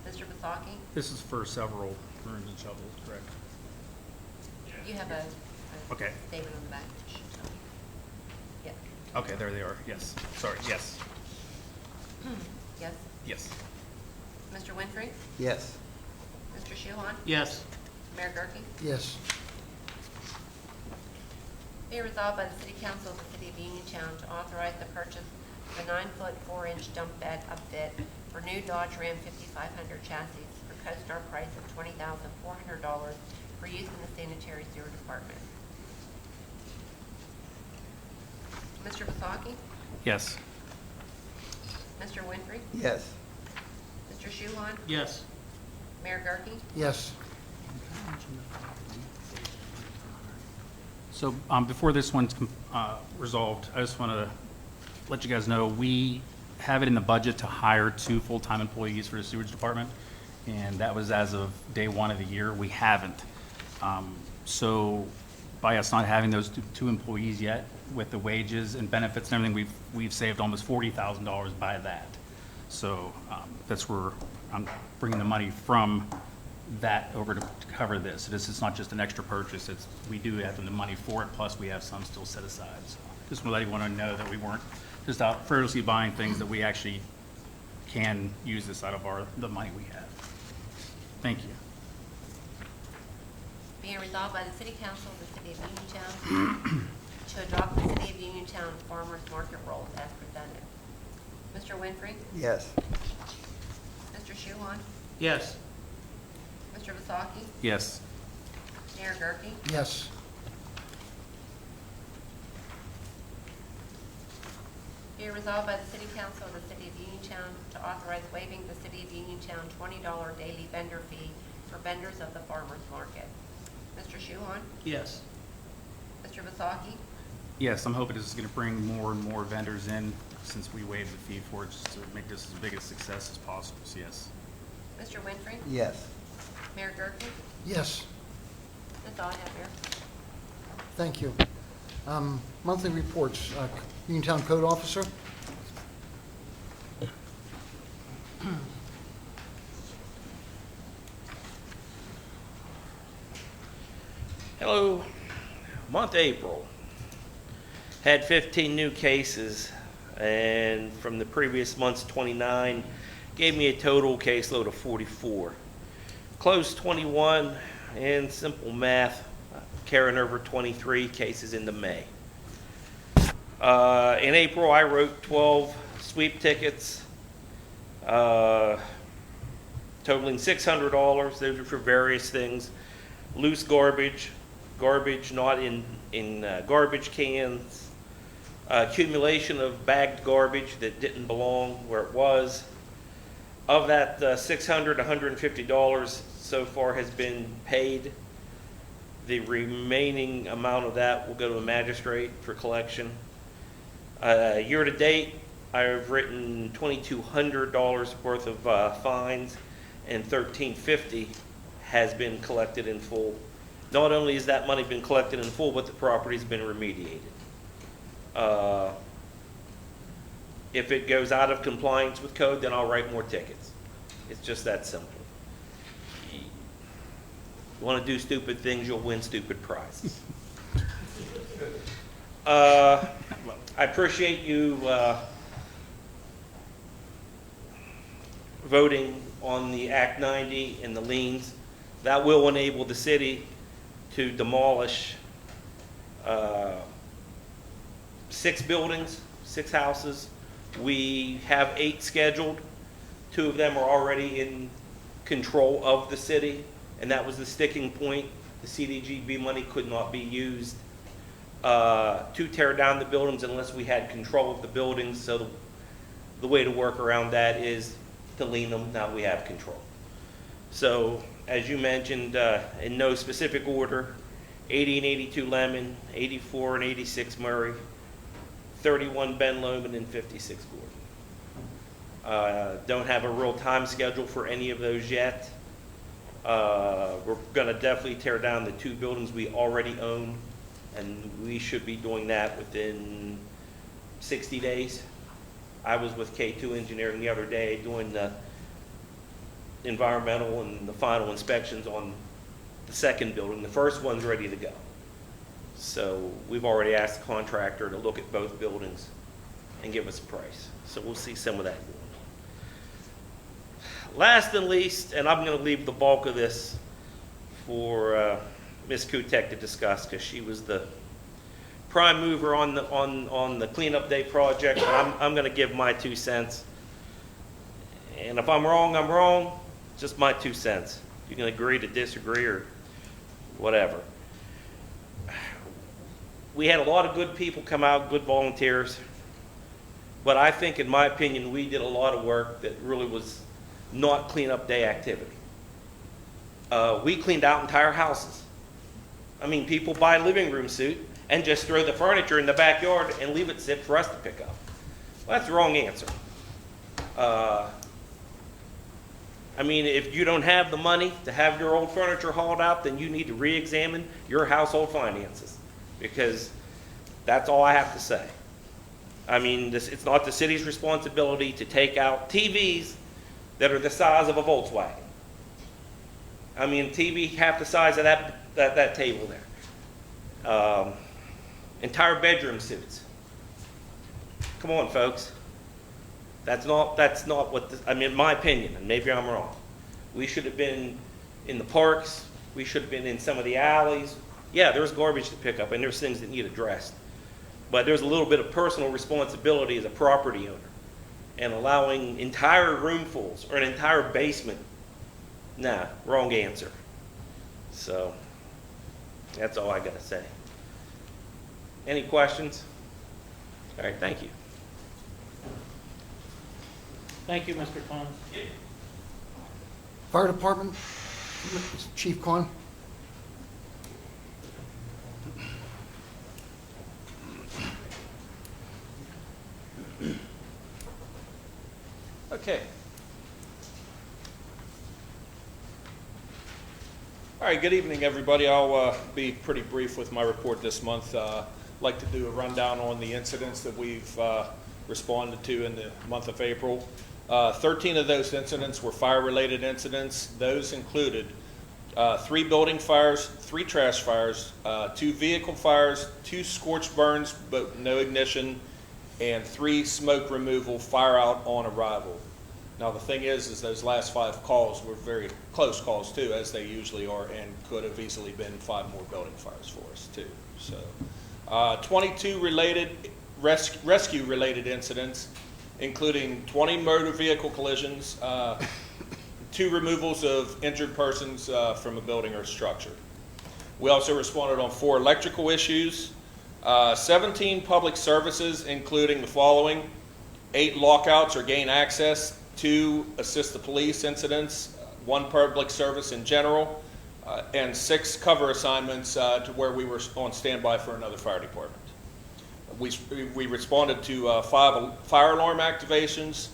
Mr. Vasaki? This is for several brooms and shovels, correct? You have a Okay. statement on the back. Yes. Okay, there they are. Yes. Sorry. Yes. Yes. Yes. Mr. Winfrey? Yes. Mr. Shuhon? Yes. Mayor Gurke? Yes. Be resolved by the City Council of the City of Uniontown to authorize the purchase of a 9-foot 4-inch dump bed upfit for new Dodge Ram 5500 chassis for CoStar price of $20,400 for use in the sanitary sewer department. Mr. Vasaki? Yes. Mr. Winfrey? Yes. Mr. Shuhon? Yes. Mayor Gurke? Yes. So before this one's resolved, I just want to let you guys know, we have it in the budget to hire 2 full-time employees for the sewage department, and that was as of day 1 of the year. We haven't. So by us not having those two employees yet, with the wages and benefits and everything, we've saved almost $40,000 by that. So that's where I'm bringing the money from that over to cover this. This is not just an extra purchase, we do have the money for it, plus we have some still set aside. So just want to let everyone know that we weren't just out frivolously buying things, that we actually can use this out of the money we have. Thank you. Being resolved by the City Council of the City of Uniontown to adopt the City of Uniontown Farmers Market rolls as presented. Mr. Winfrey? Yes. Mr. Shuhon? Yes. Mr. Vasaki? Yes. Mayor Gurke? Yes. Be resolved by the City Council of the City of Uniontown to authorize waiving the City of Uniontown $20 daily vendor fee for vendors of the farmers market. Mr. Shuhon? Yes. Mr. Vasaki? Yes, I'm hoping this is going to bring more and more vendors in since we waived the fee for it, just to make this as big a success as possible. So yes. Mr. Winfrey? Yes. Mayor Gurke? Yes. That's all I have, Mayor. Thank you. Monthly reports, Uniontown Code Officer? Hello. Month April. had 15 new cases, and from the previous month's 29, gave me a total caseload of 44. Closed 21, and simple math, carrying over 23 cases into May. In April, I wrote 12 sweep tickets, totaling $600. Those are for various things. Loose garbage, garbage not in garbage cans, accumulation of bagged garbage that didn't belong where it was. Of that $600, $150 so far has been paid. The remaining amount of that will go to a magistrate for collection. Year to date, I've written $2,200 worth of fines, and $1,350 has been collected in full. Not only has that money been collected in full, but the property's been remediated. If it goes out of compliance with code, then I'll write more tickets. It's just that simple. You want to do stupid things, you'll win stupid prizes. I appreciate you voting on the Act 90 and the liens. That will enable the city to demolish 6 buildings, 6 houses. We have 8 scheduled. 2 of them are already in control of the city, and that was the sticking point. The CDGB money could not be used to tear down the buildings unless we had control of the buildings. So the way to work around that is to lien them. Now we have control. So as you mentioned, in no specific order, 80 and 82 Lemon, 84 and 86 Murray, 31 Ben Lomond, and 56 Gordon. Don't have a real time schedule for any of those yet. We're going to definitely tear down the 2 buildings we already own, and we should be doing that within 60 days. I was with K2 Engineering the other day doing the environmental and the final inspections on the 2nd building. The first one's ready to go. So we've already asked the contractor to look at both buildings and give us a price. So we'll see some of that going on. Last and least, and I'm going to leave the bulk of this for Ms. Kutek to discuss, because she was the prime mover on the cleanup day project. I'm going to give my 2 cents. And if I'm wrong, I'm wrong. Just my 2 cents. You can agree to disagree or whatever. We had a lot of good people come out, good volunteers. But I think, in my opinion, we did a lot of work that really was not cleanup day activity. We cleaned out entire houses. I mean, people buy a living room suit and just throw the furniture in the backyard and leave it sit for us to pick up. Well, that's the wrong answer. I mean, if you don't have the money to have your old furniture hauled out, then you need to re-examine your household finances, because that's all I have to say. I mean, it's not the city's responsibility to take out TVs that are the size of a Volkswagen. I mean, TV half the size of that table there. Entire bedroom suits. Come on, folks. That's not what I mean, in my opinion, and maybe I'm wrong. We should have been in the parks. We should have been in some of the alleys. Yeah, there's garbage to pick up, and there's things that need addressed. But there's a little bit of personal responsibility as a property owner, and allowing entire roomfuls or an entire basement. Nah, wrong answer. So that's all I got to say. Any questions? All right, thank you. Thank you, Mr. Khan. Fire Department, Chief Khan. Okay. All right, good evening, everybody. I'll be pretty brief with my report this month. Like to do a rundown on the incidents that we've responded to in the month of April. 13 of those incidents were fire-related incidents. Those included 3 building fires, 3 trash fires, 2 vehicle fires, 2 scorched burns but no ignition, and 3 smoke removal fire out on arrival. Now the thing is those last 5 calls were very close calls too, as they usually are, and could have easily been 5 more building fires for us too. So 22 related rescue related incidents, including 20 motor vehicle collisions, 2 removals of injured persons from a building or structure. We also responded on 4 electrical issues, 17 public services, including the following: 8 lockouts or gain access, 2 assist the police incidents, 1 public service in general, and 6 cover assignments to where we were on standby for another fire department. We responded to 5 fire alarm activations,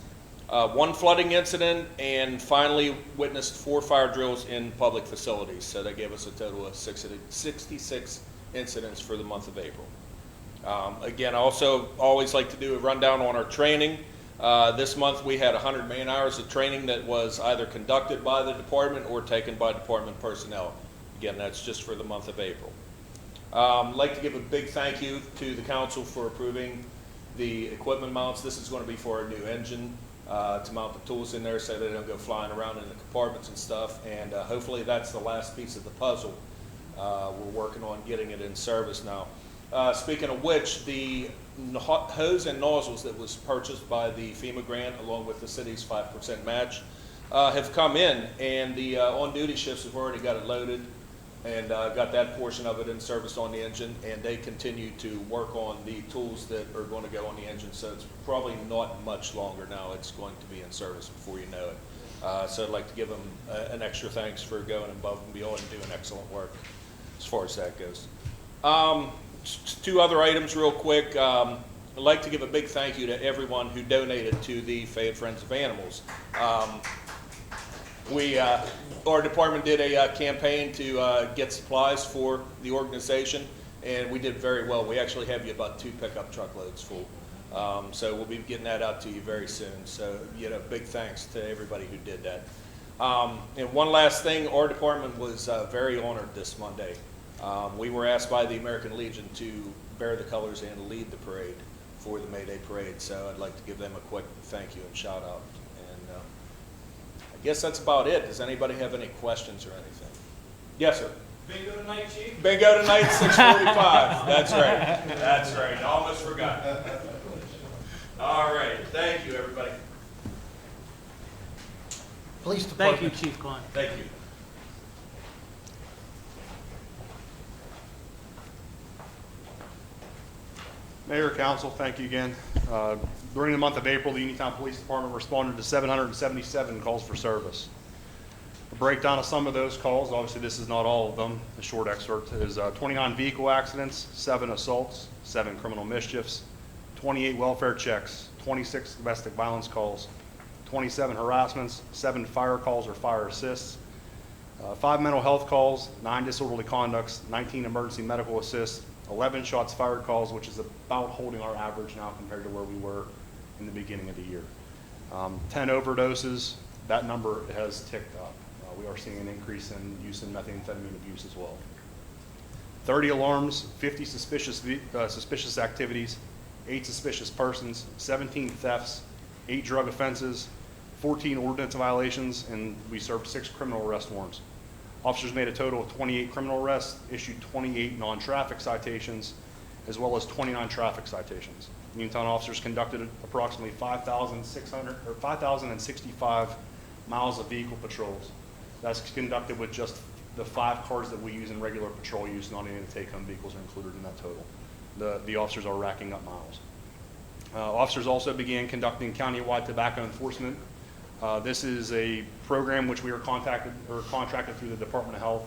1 flooding incident, and finally witnessed 4 fire drills in public facilities. So that gave us a total of 66 incidents for the month of April. Again, I also always like to do a rundown on our training. This month we had 100 man hours of training that was either conducted by the department or taken by department personnel. Again, that's just for the month of April. I'd like to give a big thank you to the council for approving the equipment mounts. This is going to be for our new engine, to mount the tools in there so they don't go flying around in the compartments and stuff. And hopefully that's the last piece of the puzzle. We're working on getting it in service now. Speaking of which, the hose and nozzles that was purchased by the FEMA grant along with the city's 5% match have come in, and the on-duty shifts have already got it loaded and got that portion of it in service on the engine, and they continue to work on the tools that are going to go on the engine, so it's probably not much longer now. It's going to be in service before you know it. So I'd like to give them an extra thanks for going above and beyond and doing excellent work as far as that goes. 2 other items real quick. I'd like to give a big thank you to everyone who donated to the Fayette Friends of Animals. Our department did a campaign to get supplies for the organization, and we did very well. We actually have you about 2 pickup truckloads full. So we'll be getting that out to you very soon. So, big thanks to everybody who did that. And one last thing, our department was very honored this Monday. We were asked by the American Legion to bear the colors and lead the parade for the May Day parade. So I'd like to give them a quick thank you and shout out. And I guess that's about it. Does anybody have any questions or anything? Yes, sir. Bingo tonight, Chief? Bingo tonight, 6:45. That's right. That's right. I almost forgot. All right. Thank you, everybody. Police Department. Thank you, Chief Klein. Thank you. Mayor, Council, thank you again. During the month of April, the Uniontown Police Department responded to 777 calls for service. A breakdown of some of those calls, obviously this is not all of them, the short excerpt is 29 vehicle accidents, 7 assaults, 7 criminal mischiefs, 28 welfare checks, 26 domestic violence calls, 27 harassments, 7 fire calls or fire assists, 5 mental health calls, 9 disorderly conducts, 19 emergency medical assists, 11 shots fired calls, which is about holding our average now compared to where we were in the beginning of the year. 10 overdoses, that number has ticked up. We are seeing an increase in use in methamphetamine abuse as well. 30 alarms, 50 suspicious activities, 8 suspicious persons, 17 thefts, 8 drug offenses, 14 ordinance violations, and we served 6 criminal arrest warrants. Officers made a total of 28 criminal arrests, issued 28 non-traffic citations, as well as 29 traffic citations. Uniontown officers conducted approximately 5,065 miles of vehicle patrols. That's conducted with just the 5 cars that we use in regular patrol use, not any of the take-home vehicles are included in that total. The officers are racking up miles. Officers also began conducting countywide tobacco enforcement. This is a program which we are contracted through the Department of Health,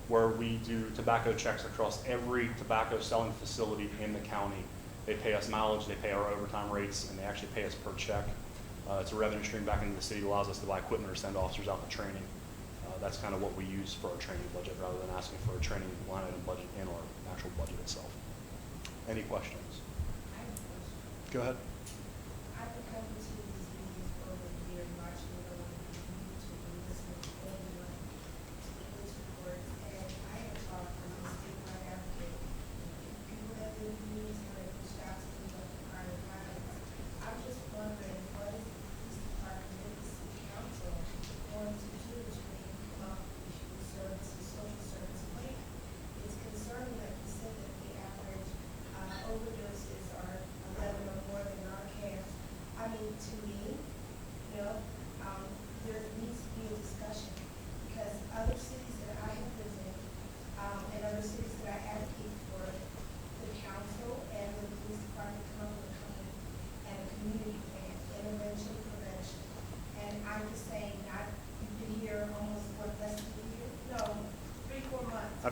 where we do tobacco checks across every tobacco selling facility in the county. They pay us mileage, they pay our overtime rates, and they actually pay us per check. It's a revenue stream back into the city, allows us to buy equipment or send officers out to training. That's kind of what we use for our training budget, rather than asking for a training line item budget in our actual budget itself. Any questions? Go ahead.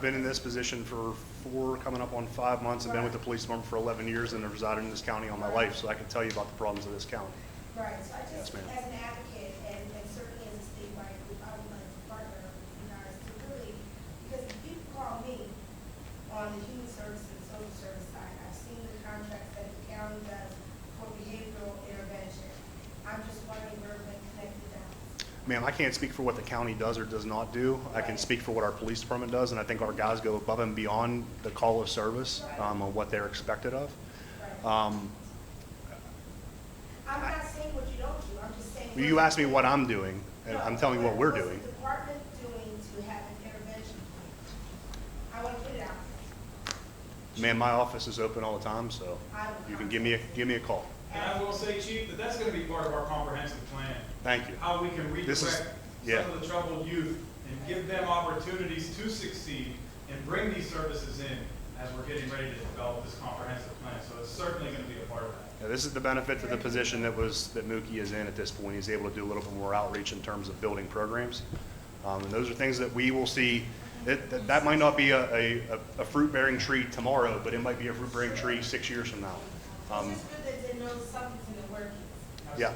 I've been in this position for 4, coming up on 5 months. I've been with the police department for 11 years and have resided in this county all my life, so I can tell you about the problems of this county. Right, so I Yes, just, ma'am. as an advocate, and certainly as a statewide group, I would like to partner with you guys to really, because if people call me on the human services and social service side, I've seen the contracts that the county does for behavioral intervention. I'm just wondering where we're connected down. Ma'am, I can't speak for what the county does or does not do. I can speak for what our police department does, and I think our guys go above and beyond the call of service on what they're expected of. I'm not saying what you don't do, I'm just saying. You asked me what I'm doing, and I'm telling you what we're doing. What's the department doing to have an intervention plan? I want to put it out there. Ma'am, my office is open all the time, so you can give me a call. And I will say, Chief, that that's going to be part of our comprehensive plan. Thank you. How we can This is- redirect yeah. some of the troubled youth and give them opportunities to succeed and bring these services in as we're getting ready to develop this comprehensive plan. So it's certainly going to be a part of that. Yeah, this is the benefit to the position that Mookie is in at this point. He's able to do a little bit more outreach in terms of building programs. And those are things that we will see. That might not be a fruit-bearing tree tomorrow, but it might be a fruit-bearing tree 6 years from now. It's just good that they know something's in the working. Yeah.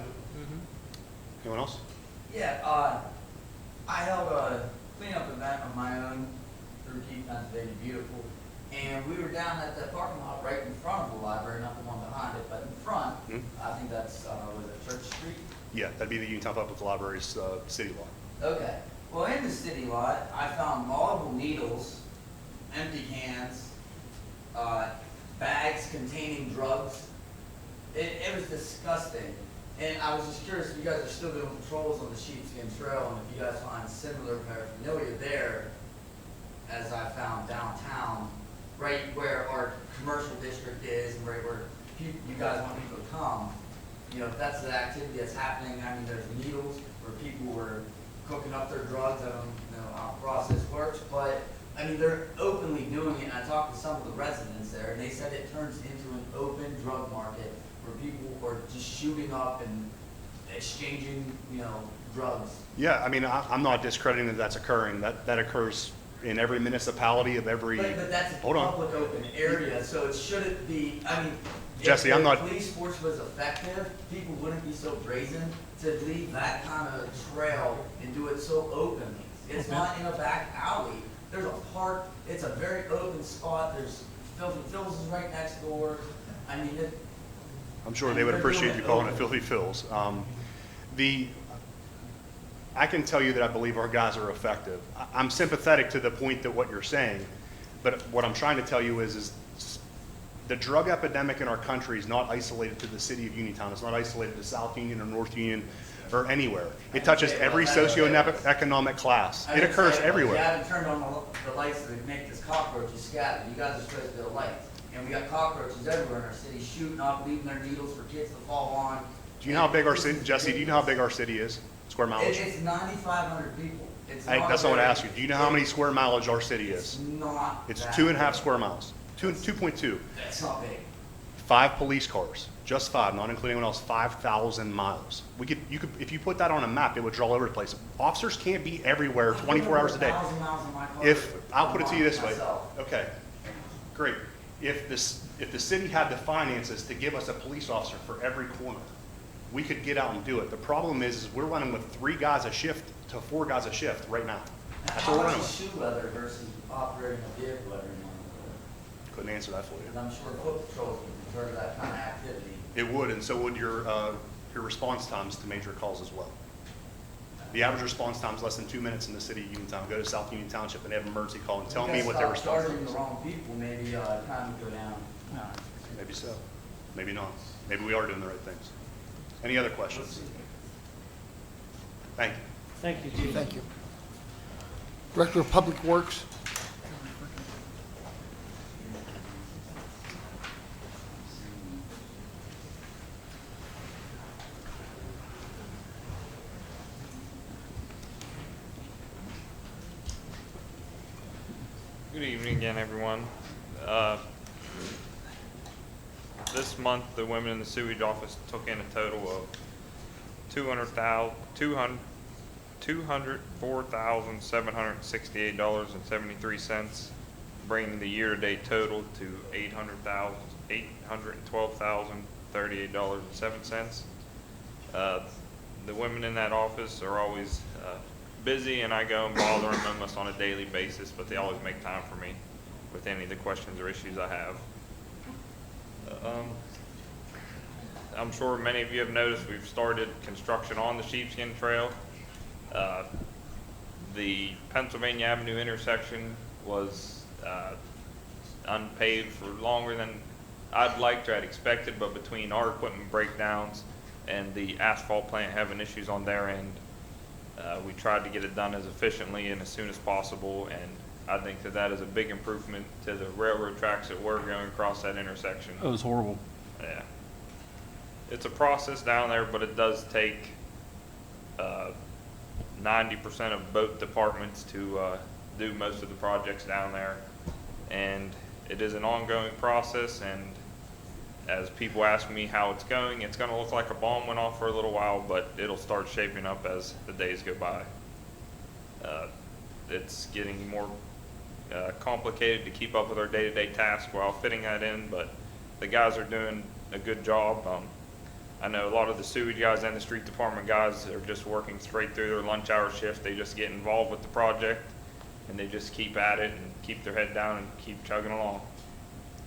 Anyone else? Yeah, I held a cleanup event of my own through Keep Pennsylvania Beautiful, and we were down at the parking lot right in front of the library, not the one behind it, but in front. I think that's, was it Church Street? Yeah, that'd be the Uniontown Public Library's city lot. Okay. Well, in the city lot, I found multiple needles, empty cans, bags containing drugs. It was disgusting. And I was just curious if you guys are still doing patrols on the Sheepskin Trail, and if you guys find similar paraphernalia there, as I found downtown, right where our commercial district is, and right where you guys want people to come. You know, if that's the activity that's happening. I mean, there's needles where people were cooking up their drugs. I don't know how the process works, but I mean, they're openly doing it. And I talked to some of the residents there, and they said it turns into an open drug market where people are just shooting up and exchanging, you know, drugs. Yeah, I mean, I'm not discrediting that that's occurring. That occurs in every municipality of every. But that's a Hold on. public open area, so it shouldn't be. I mean, Jesse, if I'm the not. police force was effective, people wouldn't be so brazen to leave that kind of trail and do it so openly. It's not in a back alley. There's a park. It's a very open spot. There's Phil's is right next door. I mean, I'm sure they would appreciate you calling it Filthy Phil's. I can tell you that I believe our guys are effective. I'm sympathetic to the point that what you're saying, but what I'm trying to tell you is the drug epidemic in our country is not isolated to the city of Uniontown. It's not isolated to South Union or North Union or anywhere. It touches every socioeconomic class. It occurs everywhere. You haven't turned on the lights to make this cockroaches scatter. You guys are supposed to be the lights. And we got cockroaches everywhere in our city shooting up, leaving their needles for kids to fall on. Do you know how big our city, Jesse, do you know how big our city is? Square mileage? It's 9,500 people. It's Hey, not that's not what I very- asked you. Do you know how many square mileage our city It's is? not. It's that 2.5 big. square miles. 2.2. That's not big. 5 police cars, just 5, not including anyone else, 5,000 miles. If you put that on a map, it would draw all over the place. Officers can't be everywhere 24 hours a day. 1,000 miles in my car. I'll put it to you this way. Myself. Okay, great. If the city had the finances to give us a police officer for every corner, we could get out and do it. The problem is we're running with 3 guys a shift to 4 guys a shift right now. That's How what we're much running is with. shoe leather versus operating a vehicle every month? Couldn't answer that for you. And I'm sure foot patrols would deter that kind of activity. It would, and so would your response times to major calls as well. The average response time is less than 2 minutes in the city of Uniontown. Go to South Union Township and they have an emergency call and tell me what their response Charging time the is. wrong people, maybe time would go down. Maybe so, maybe not. Maybe we are doing the right things. Any other questions? Thank you. Thank you, Chief. Thank you. Director of Public Works. Good evening again, everyone. This month, the women in the sewage office took in a total of $204,768.73, bringing the year-to-date total to $812,038.07. The women in that office are always busy, and I go and bother them almost on a daily basis, but they always make time for me with any of the questions or issues I have. I'm sure many of you have noticed we've started construction on the Sheepskin Trail. The Pennsylvania Avenue intersection was unpaved for longer than I'd like to have expected, but between our equipment breakdowns and the asphalt plant having issues on their end, we tried to get it done as efficiently and as soon as possible, and I think that that is a big improvement to the railroad tracks that were going across that intersection. It was horrible. Yeah. It's a process down there, but it does take 90% of both departments to do most of the projects down there. And it is an ongoing process, and as people ask me how it's going to look like a bomb went off for a little while, but it'll start shaping up as the days go by. It's getting more complicated to keep up with our day-to-day tasks while fitting that in, but the guys are doing a good job. I know a lot of the sewage guys and the street department guys are just working straight through their lunch hour shift. They just get involved with the project, and they just keep at it and keep their head down and keep chugging along.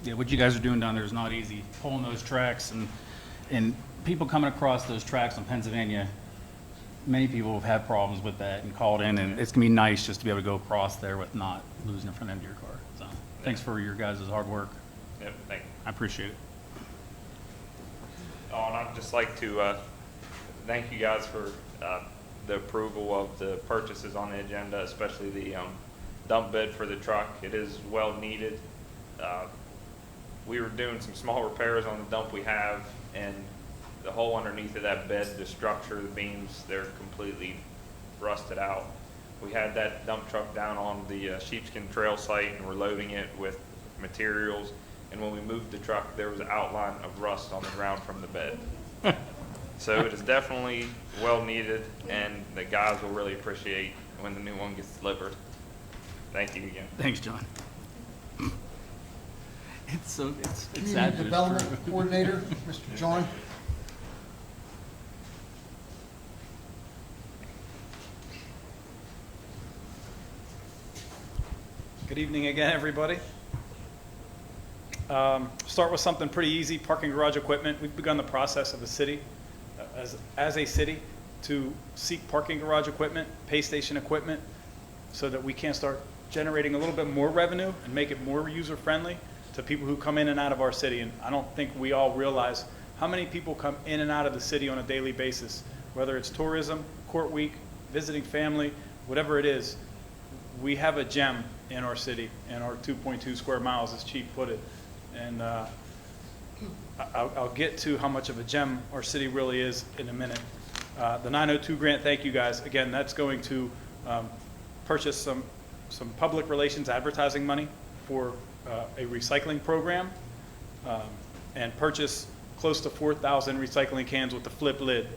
Yeah, what you guys are doing down there is not easy, pulling those tracks, and people coming across those tracks in Pennsylvania, many people have had problems with that and called in, and it's gonna be nice just to be able to go across there with not losing it from the end of your car. So thanks for your guys' hard work. Yep, thank you. I appreciate it. Oh, and I'd just like to thank you guys for the approval of the purchases on the agenda, especially the dump bed for the truck. It is well needed. We were doing some small repairs on the dump we have, and the hole underneath of that bed, the structure, the beams, they're completely rusted out. We had that dump truck down on the Sheepskin Trail site, and we're loading it with materials. And when we moved the truck, there was an outline of rust on the ground from the bed. So it is definitely well needed, and the guys will really appreciate when the new one gets delivered. Thank you again. Thanks, John. It's sad, Community but it's Development true. Coordinator, Mr. John. Good evening again, everybody. Start with something pretty easy, parking garage equipment. We've begun the process of the city, as a city, to seek parking garage equipment, pay station equipment, so that we can start generating a little bit more revenue and make it more user-friendly to people who come in and out of our city. And I don't think we all realize how many people come in and out of the city on a daily basis, whether it's tourism, court week, visiting family, whatever it is. We have a gem in our city, and our 2.2 square miles, as Chief put it. And I'll get to how much of a gem our city really is in a minute. The 902 grant, thank you guys. Again, that's going to purchase some public relations advertising money for a recycling program, and purchase close to 4,000 recycling cans with the flip lid,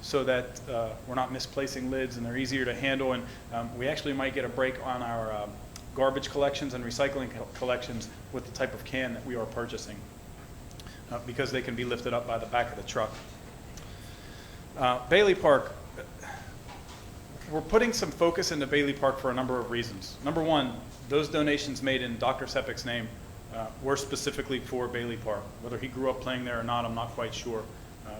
so that we're not misplacing lids and they're easier to handle. And we actually might get a break on our garbage collections and recycling collections with the type of can that we are purchasing, because they can be lifted up by the back of the truck. Bailey Park, we're putting some focus into Bailey Park for a number of reasons. Number one, those donations made in Dr. Sepik's name were specifically for Bailey Park. Whether he grew up playing there or not, I'm not quite sure.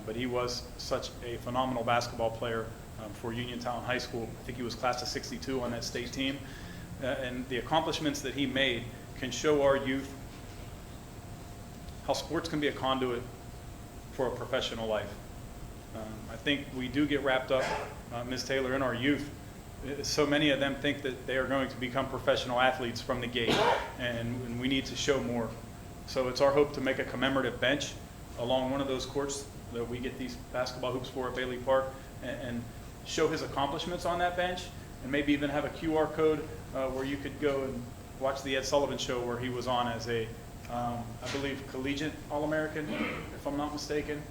But he was such a phenomenal basketball player for Uniontown High School. I think he was class of '62 on that state team. And the accomplishments that he made can show our youth how sports can be a conduit for a professional life. I think we do get wrapped up, Ms. Taylor, in our youth. So many of them think that they are going to become professional athletes from the gate, and we need to show more. So it's our hope to make a commemorative bench along one of those courts that we get these basketball hoops for at Bailey Park, and show his accomplishments on that bench, and maybe even have a QR code where you could go and watch the Ed Sullivan Show, where he was on as a, I believe, collegiate All-American, if I'm not mistaken.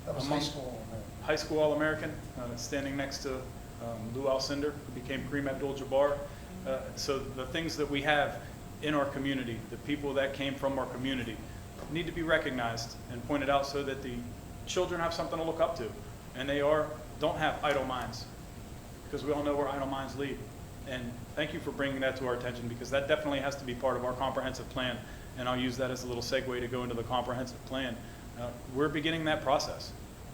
That was among- high school. high school All-American, standing next to Lou Alcindor, who became Kareem Abdul-Jabbar. So the things that we have in our community, the people that came from our community, need to be recognized and pointed out so that the children have something to look up to, and they don't have idle minds, because we all know where idle minds lead. And thank you for bringing that to our attention, because that definitely has to be part of our comprehensive plan, and I'll use that as a little segue to go into the comprehensive plan. We're beginning that process,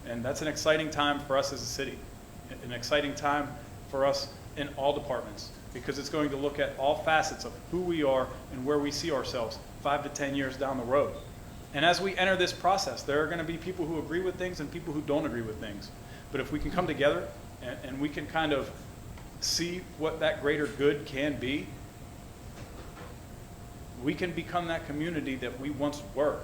and that's an exciting time for us as a city, an exciting time for us in all departments, because it's going to look at all facets of who we are and where we see ourselves 5 to 10 years down the road. And as we enter this process, there are going to be people who agree with things and people who don't agree with things. But if we can come together and we can kind of see what that greater good can be, we can become that community that we once were.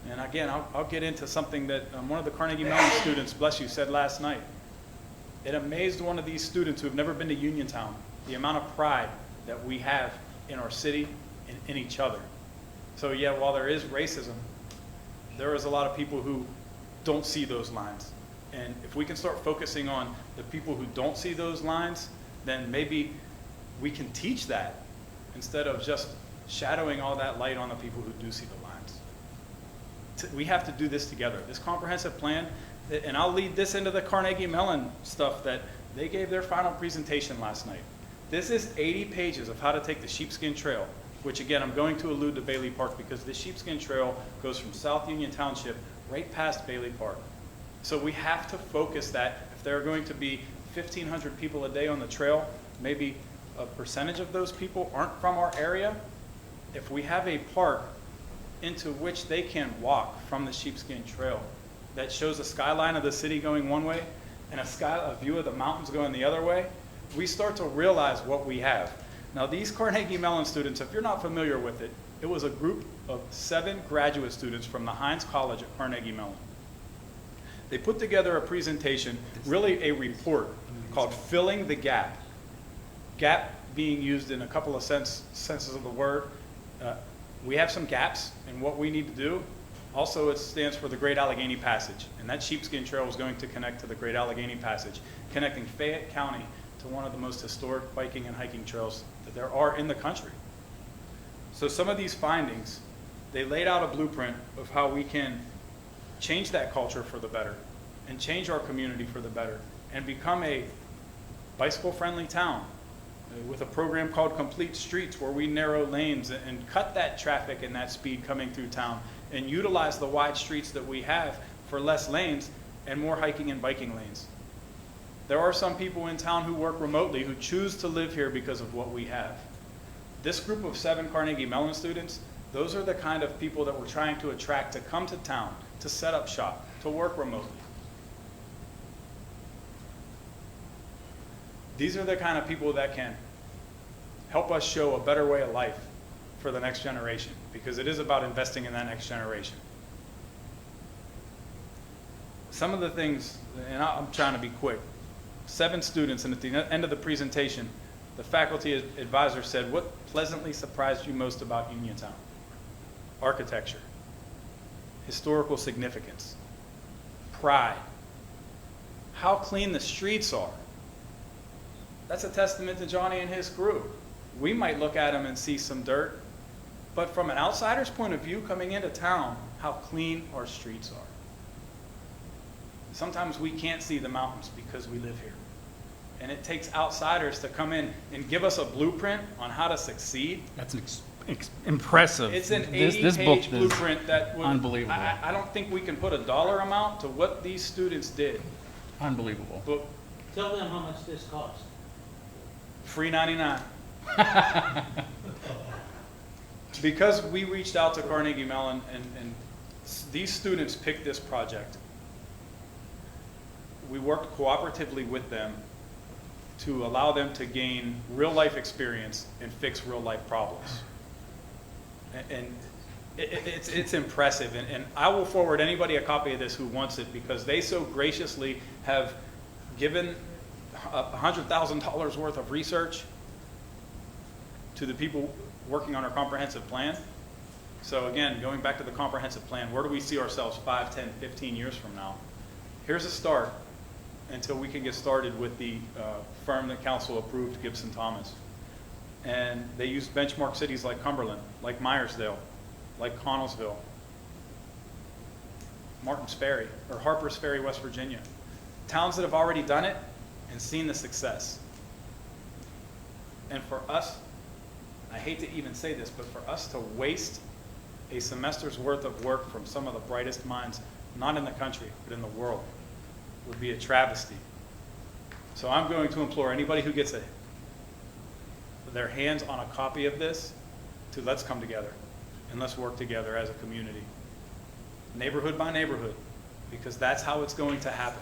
And again, I'll get into something that one of the Carnegie Mellon students, bless you, said last night. It amazed one of these students who have never been to Uniontown, the amount of pride that we have in our city and in each other. So yeah, while there is racism, there is a lot of people who don't see those lines. And if we can start focusing on the people who don't see those lines, then maybe we can teach that instead of just shadowing all that light on the people who do see the lines. We have to do this together. This comprehensive plan, and I'll lead this into the Carnegie Mellon stuff that they gave their final presentation last night. This is 80 pages of how to take the Sheepskin Trail, which again, I'm going to allude to Bailey Park because the Sheepskin Trail goes from South Union Township right past Bailey Park. So we have to focus that. If there are going to be 1,500 people a day on the trail, maybe a percentage of those people aren't from our area. If we have a park into which they can walk from the Sheepskin Trail that shows a skyline of the city going one way and a view of the mountains going the other way, we start to realize what we have. Now these Carnegie Mellon students, if you're not familiar with it, it was a group of 7 graduate students from the Heinz College at Carnegie Mellon. They put together a presentation, really a report, called Filling the Gap. Gap being used in a couple of senses of the word. We have some gaps in what we need to do. Also, it stands for the Great Allegheny Passage, and that Sheepskin Trail is going to connect to the Great Allegheny Passage, connecting Fayette County to one of the most historic biking and hiking trails that there are in the country. So some of these findings, they laid out a blueprint of how we can change that culture for the better and change our community for the better and become a bicycle-friendly town with a program called Complete Streets, where we narrow lanes and cut that traffic and that speed coming through town and utilize the wide streets that we have for less lanes and more hiking and biking lanes. There are some people in town who work remotely who choose to live here because of what we have. This group of 7 Carnegie Mellon students, those are the kind of people that we're trying to attract to come to town, to set up shop, to work remotely. These are the kind of people that can help us show a better way of life for the next generation, because it is about investing in that next generation. Some of the things, and I'm trying to be quick, 7 students, and at the end of the presentation, the faculty advisor said, "What pleasantly surprised you most about Uniontown?" Architecture, historical significance, pride, how clean the streets are. That's a testament to Johnny and his crew. We might look at them and see some dirt, but from an outsider's point of view, coming into town, how clean our streets are. Sometimes we can't see the mountains because we live here. And it takes outsiders to come in and give us a blueprint on how to succeed. That's impressive. It's an This book 80-page is blueprint that would, unbelievable. I don't think we can put a dollar amount to what these students did. Unbelievable. But Tell them how much this costs. free 99. Because we reached out to Carnegie Mellon and these students picked this project, we worked cooperatively with them to allow them to gain real life experience and fix real life problems. And it's impressive. And I will forward anybody a copy of this who wants it, because they so graciously have given $100,000 worth of research to the people working on our comprehensive plan. So again, going back to the comprehensive plan, where do we see ourselves 5, 10, 15 years from now? Here's a start until we can get started with the firm that council approved, Gibson Thomas. And they use benchmark cities like Cumberland, like Myersdale, like Connellsville, Martins Ferry, or Harpers Ferry, West Virginia. Towns that have already done it and seen the success. And for us, I hate to even say this, but for us to waste a semester's worth of work from some of the brightest minds, not in the country, but in the world, would be a travesty. So I'm going to implore anybody who gets their hands on a copy of this to let's come together and let's work together as a community, neighborhood by neighborhood, because that's how it's going to happen.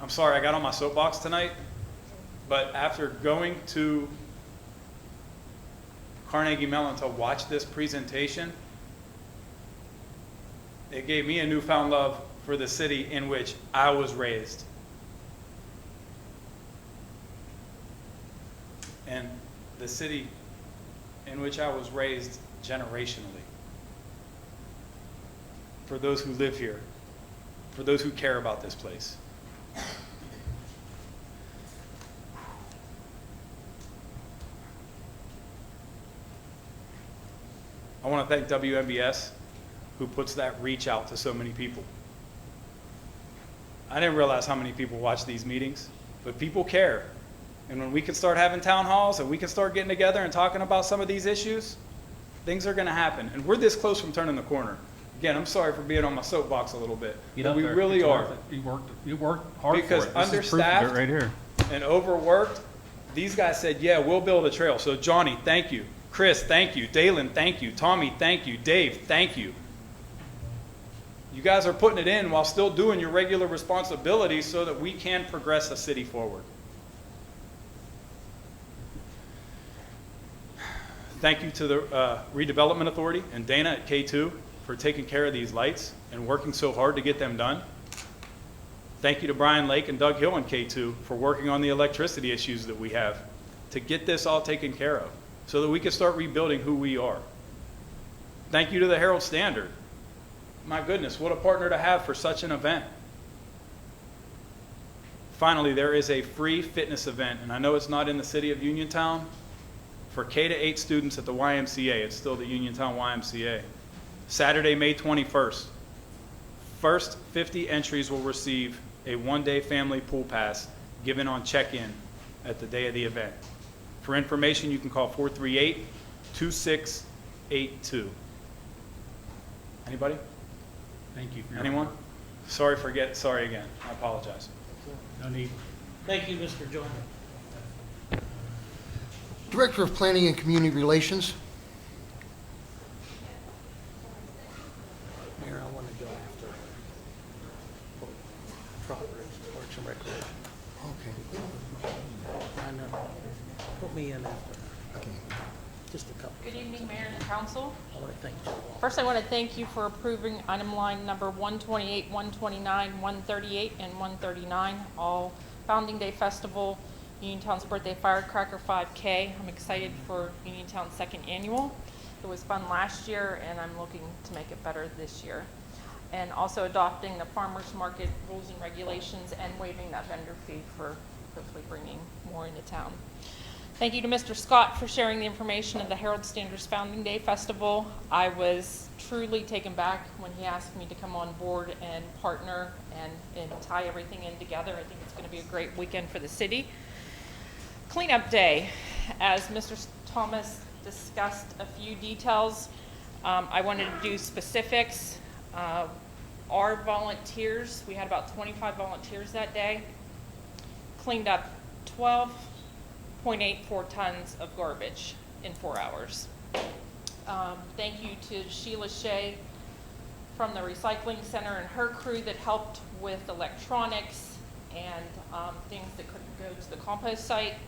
I'm sorry I got on my soapbox tonight, but after going to Carnegie Mellon to watch this presentation, it gave me a newfound love for the city in which I was raised. And the city in which I was raised generationally. For those who live here, for those who care about this place. I want to thank WMBS, who puts that reach out to so many people. I didn't realize how many people watch these meetings, but people care. And when we can start having town halls and we can start getting together and talking about some of these issues, things are going to happen. And we're this close from turning the corner. Again, I'm sorry for being on my soapbox a little bit, but we really are. You worked hard because for it. This is proof of it understaffed right here. and overworked, these guys said, yeah, we'll build a trail. So Johnny, thank you. Chris, thank you. Dalen, thank you. Tommy, thank you. Dave, thank you. You guys are putting it in while still doing your regular responsibilities so that we can progress the city forward. Thank you to the Redevelopment Authority and Dana at K2 for taking care of these lights and working so hard to get them done. Thank you to Brian Lake and Doug Hill and K2 for working on the electricity issues that we have to get this all taken care of so that we can start rebuilding who we are. Thank you to the Herald Standard. My goodness, what a partner to have for such an event. Finally, there is a free fitness event, and I know it's not in the city of Uniontown, for K-8 students at the YMCA. It's still the Uniontown YMCA. Saturday, May 21st. First 50 entries will receive a one-day family pool pass given on check-in at the day of the event. For information, you can call 438-2682. Anybody? Thank you for your Anyone? work. Sorry again. I apologize. No need. Thank you, Mr. Joyner. Director of Planning and Community Relations. Mayor, I want to go after Parks and Recreation. Okay. I know. Put me in after. Okay. Just a couple. Good evening, Mayor and Council. I want to thank you all. First, I want to thank you for approving item line number 128, 129, 138, and 139, all Founding Day Festival, Uniontown's Birthday Firecracker 5K. I'm excited for Uniontown's second annual. It was fun last year, and I'm looking to make it better this year. And also adopting the farmers market rules and regulations and waiving that vendor fee for hopefully bringing more into town. Thank you to Mr. Scott for sharing the information of the Herald Standard's Founding Day Festival. I was truly taken back when he asked me to come on board and partner and tie everything in together. I think it's going to be a great weekend for the city. Cleanup Day, as Mr. Thomas discussed a few details, I wanted to do specifics. Our volunteers, we had about 25 volunteers that day, cleaned up 12.84 tons of garbage in 4 hours. Thank you to Sheila Shea from the Recycling Center and her crew that helped with electronics and things that couldn't go to the compost site.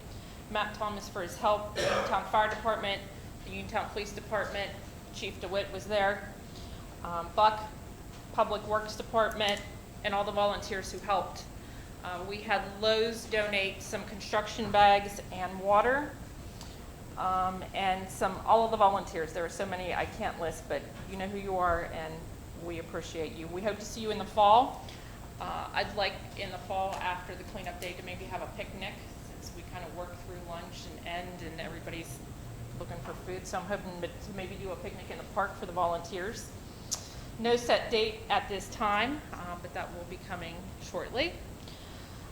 Matt Thomas for his help, the Uniontown Fire Department, the Uniontown Police Department, Chief DeWitt was there, Buck, Public Works Department, and all the volunteers who helped. We had Lowe's donate some construction bags and water, and all of the volunteers. There are so many I can't list, but you know who you are, and we appreciate you. We hope to see you in the fall. I'd like in the fall after the cleanup day to maybe have a picnic, since we kind of work through lunch and end and everybody's looking for food. So I'm hoping to maybe do a picnic in the park for the volunteers. No set date at this time, but that will be coming shortly.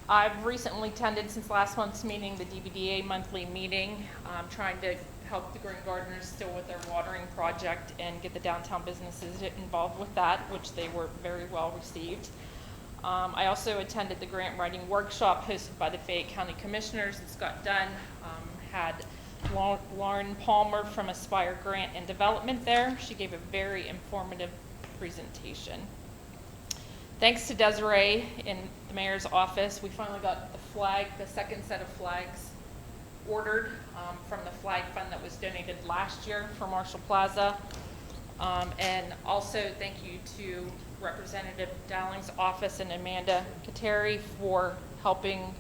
I've recently attended, since last month's meeting, the DBDA monthly meeting. I'm trying to help the Green Gardeners still with their watering project and get the downtown businesses involved with that, which they were very well received. I also attended the grant writing workshop hosted by the Fayette County Commissioners and Scott Dunn. Had Lauren Palmer from Aspire Grant and Development there. She gave a very informative presentation. Thanks to Desiree in the mayor's office, we finally got the second set of flags ordered from the flag fund that was donated last year for Marshall Plaza. And also thank you to Representative Dowling's office and Amanda Kateri for helping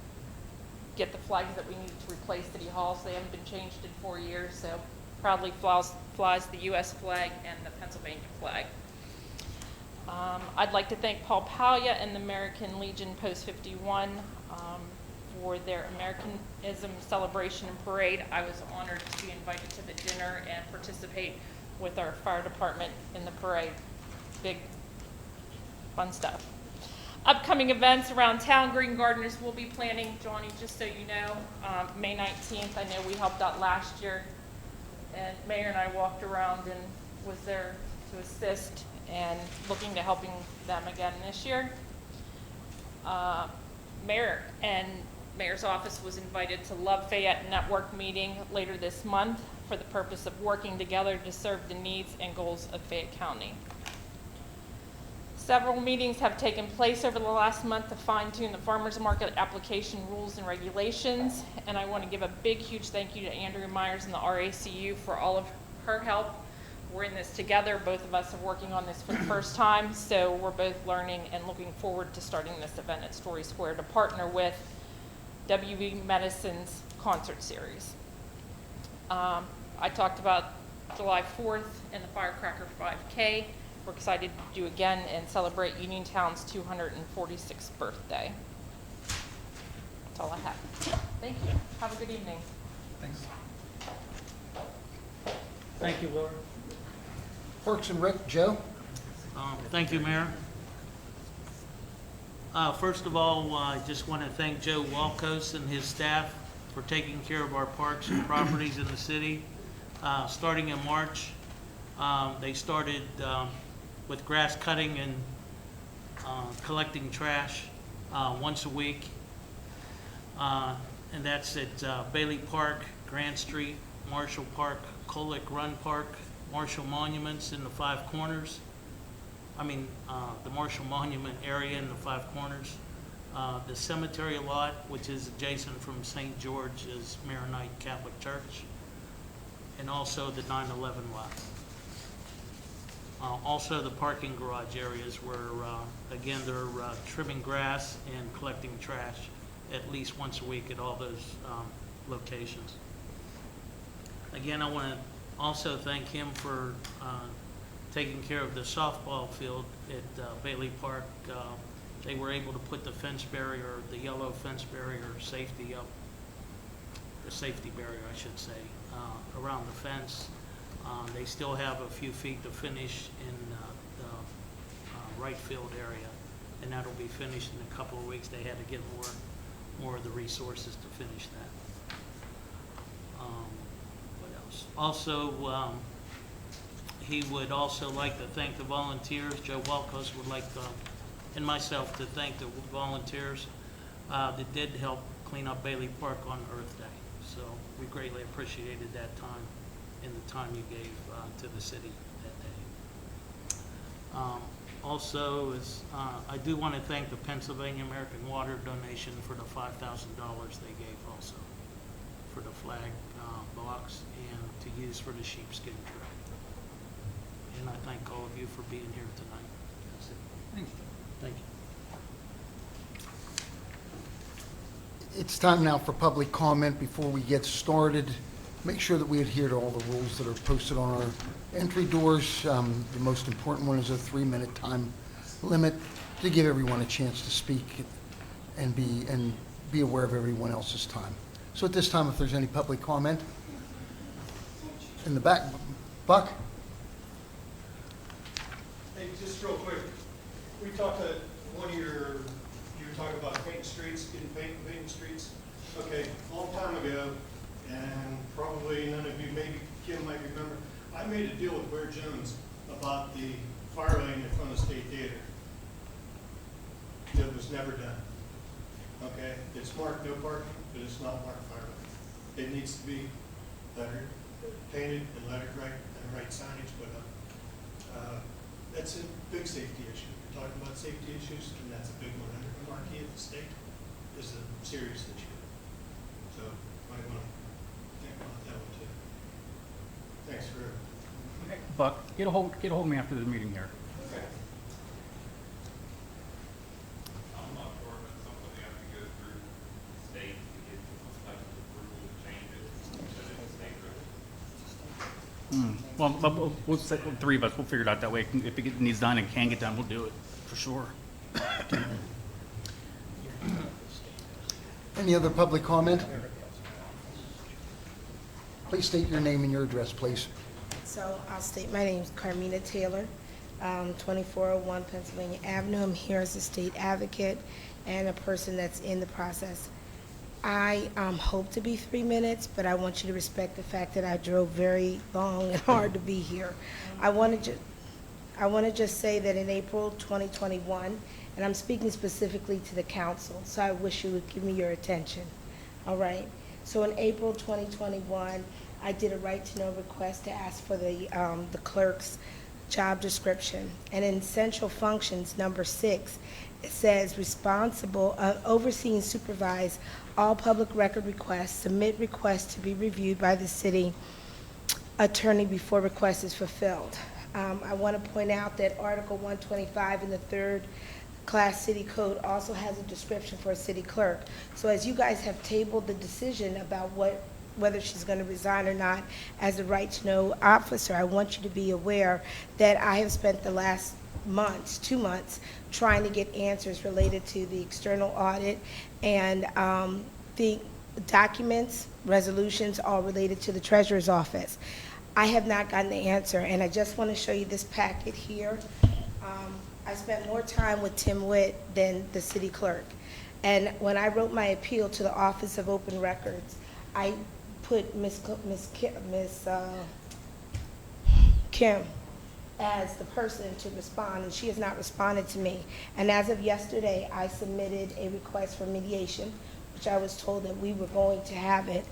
get the flags that we need to replace City Hall. So they haven't been changed in 4 years, so proudly flies the U.S. flag and the Pennsylvania flag. I'd like to thank Paul Palia and the American Legion Post 51 for their Americanism celebration and parade. I was honored to be invited to the dinner and participate with our fire department in the parade. Big, fun stuff. Upcoming events around town, Green Gardeners will be planning, Johnny, just so you know, May 19th. I know we helped out last year, and Mayor and I walked around and was there to assist and looking to helping them again this year. Mayor and Mayor's office was invited to Love Fayette Network meeting later this month for the purpose of working together to serve the needs and goals of Fayette County. Several meetings have taken place over the last month to fine-tune the farmers market application rules and regulations, and I want to give a big, huge thank you to Andrea Myers and the RACU for all of her help. We're in this together. Both of us are working on this for the first time, so we're both learning and looking forward to starting this event at Story Square to partner with WV Medicine's concert series. I talked about July 4th and the Firecracker 5K. We're excited to do again and celebrate Uniontown's 246th birthday. That's all I have. Thank you. Have a good evening. Thanks. Thank you, Laura. Parks and Rec, Joe? Thank you, Mayor. First of all, I just want to thank Joe Walkos and his staff for taking care of our parks and properties in the city. Starting in March, they started with grass cutting and collecting trash once a week. And that's at Bailey Park, Grant Street, Marshall Park, Colic Run Park, Marshall Monuments in the Five Corners. The Marshall Monument area in the Five Corners. The cemetery lot, which is adjacent from St. George's Maronite Catholic Church, and also the 9/11 lot. Also the parking garage areas where, again, they're trimming grass and collecting trash at least once a week at all those locations. Again, I want to also thank him for taking care of the softball field at Bailey Park. They were able to put the fence barrier, the yellow fence barrier safety up, the safety barrier, I should say, around the fence. They still have a few feet to finish in the right field area, and that'll be finished in a couple of weeks. They had to get more of the resources to finish that. What else? Also, he would also like to thank the volunteers. Joe Walkos would like to, and myself, to thank the volunteers that did help clean up Bailey Park on Earth Day. So we greatly appreciated that time and the time you gave to the city that day. Also, I do want to thank the Pennsylvania American Water donation for the $5,000 they gave also for the flag box and to use for the sheepskin trail. And I thank all of you for being here tonight. That's it. Thanks. Thank you. It's time now for public comment. Before we get started, make sure that we adhere to all the rules that are posted on our entry doors. The most important one is a 3-minute time limit. to give everyone a chance to speak and be aware of everyone else's time. So at this time, if there's any public comment, in the back, Buck? Hey, just real quick, we talked to one of you were talking about painting streets, getting painting streets. Okay, a long time ago, and probably none of you, maybe Kim might remember, I made a deal with Ware Jones about the fire lane in front of State Theater. It was never done. Okay, it's marked no parking, but it's not marked fire lane. It needs to be lettered, painted and lettered right, and right signage put up. That's a big safety issue. You're talking about safety issues, and that's a big one. Under the marquee at the state is a serious issue. So might want to think about that one too. Thanks for. Buck, get a hold of me after the meeting here. Okay. I'm not sure, but somebody has to go through state to get some type of approval to change it, so that it's state road. Well, we'll say, the three of us, we'll figure it out that way. If it needs done and can get done, we'll do it, for sure. Any other public comment? Please state your name and your address, please. So I'll state my name is Carmina Taylor, 2401 Pennsylvania Avenue. I'm here as a state advocate and a person that's in the process. I hope to be 3 minutes, but I want you to respect the fact that I drove very long and hard to be here. I want to just say that in April 2021, and I'm speaking specifically to the council, so I wish you would give me your attention. All right. So in April 2021, I did a right-to-know request to ask for the clerk's job description. And in essential functions, number 6, it says responsible, oversee and supervise all public record requests, submit requests to be reviewed by the city attorney before request is fulfilled. I want to point out that Article 125 in the 3rd Class City Code also has a description for a city clerk. So as you guys have tabled the decision about whether she's going to resign or not as a right-to-know officer, I want you to be aware that I have spent the last 2 months, trying to get answers related to the external audit and the documents, resolutions, all related to the treasurer's office. I have not gotten the answer, and I just want to show you this packet here. I spent more time with Tim Witt than the city clerk. And when I wrote my appeal to the Office of Open Records, I put Miss Kim as the person to respond, and she has not responded to me. And as of yesterday, I submitted a request for mediation, which I was told that we were going to have it.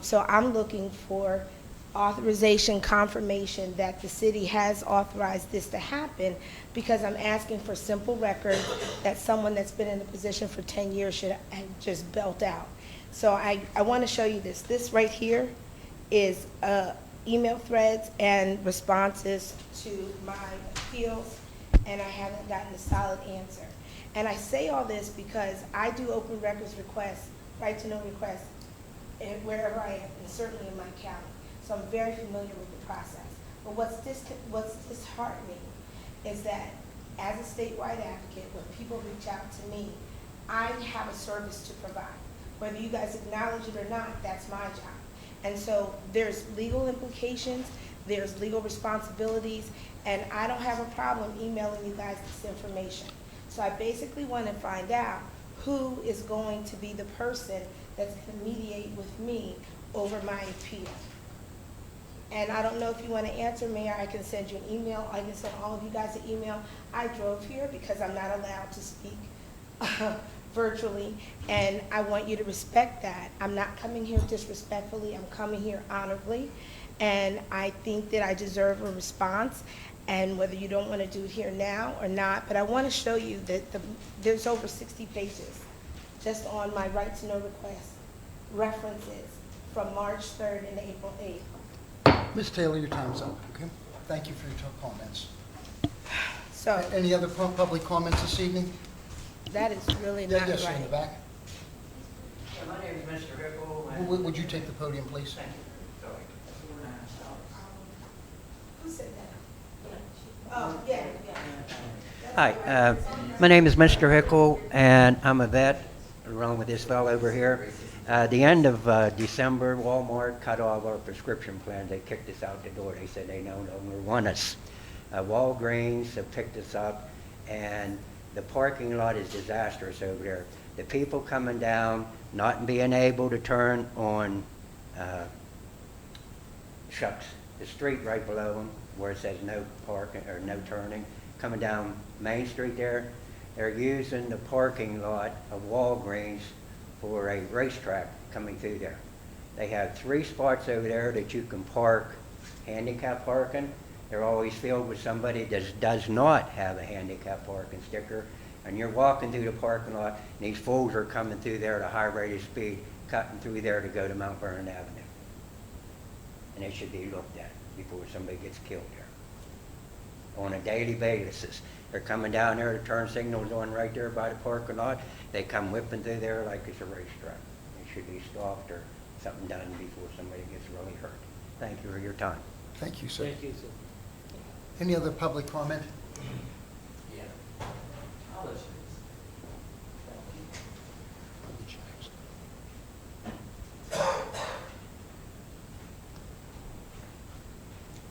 So I'm looking for authorization, confirmation that the city has authorized this to happen, because I'm asking for simple record that someone that's been in the position for 10 years should just belt out. So I want to show you this. This right here is email threads and responses to my appeals, and I haven't gotten a solid answer. And I say all this because I do open records requests, right-to-know requests, wherever I am, and certainly in my county. So I'm very familiar with the process. But what's disheartening is that as a statewide advocate, when people reach out to me, I have a service to provide. Whether you guys acknowledge it or not, that's my job. And so there's legal implications, there's legal responsibilities, and I don't have a problem emailing you guys this information. So I basically want to find out who is going to be the person that's going to mediate with me over my appeal. And I don't know if you want to answer me, or I can send you an email. I can send all of you guys an email. I drove here because I'm not allowed to speak virtually, and I want you to respect that. I'm not coming here disrespectfully. I'm coming here honorably, and I think that I deserve a response, and whether you don't want to do it here now or not, but I want to show you that there's over 60 pages just on my right-to-know request, references from March 3rd and April 8th. Ms. Taylor, your time's up, okay? Thank you for your comments. So, any other public comments this evening? That is really not Yes, right. in the back. My name is Mr. Rickle. Would you take the podium, please? Thank you. Sorry. Who said that? Oh, yeah. Hi. My name is Mr. Hickle, and I'm a vet, along with this fellow over here. The end of December, Walmart cut all of our prescription plans. They kicked us out the door. They said they no longer want us. Walgreens have picked us up, and the parking lot is disastrous over there. The people coming down, not being able to turn on the street right below them, where it says no parking or no turning, coming down Main Street there, they're using the parking lot of Walgreens for a racetrack coming through there. They have 3 spots over there that you can park handicap parking. They're always filled with somebody that does not have a handicap parking sticker. And you're walking through the parking lot, and these fools are coming through there at a high rate of speed, cutting through there to go to Mount Vernon Avenue. And they should be looked at before somebody gets killed there. On a daily basis. They're coming down there, the turn signal's on right there by the parking lot. They come whipping through there like it's a racetrack. It should be stopped or something done before somebody gets really hurt. Thank you for your time. Thank you, sir. Thank you, sir. Any other public comment? Yeah. I'll listen.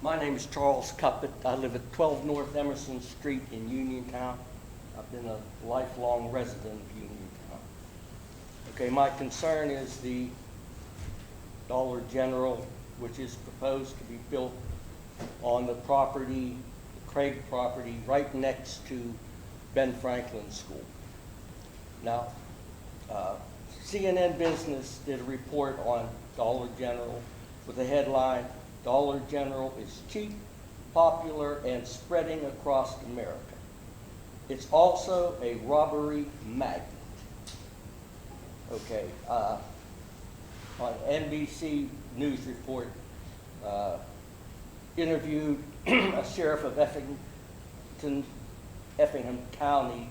My name is Charles Cuppett. I live at 12 North Emerson Street in Uniontown. I've been a lifelong resident of Uniontown. Okay, my concern is the Dollar General, which is proposed to be built on the property, the Craig property, right next to Ben Franklin School. Now, CNN Business did a report on Dollar General with the headline, Dollar General is cheap, popular, and spreading across America. It's also a robbery magnet. Okay, on NBC News report, interviewed a sheriff of Effingham County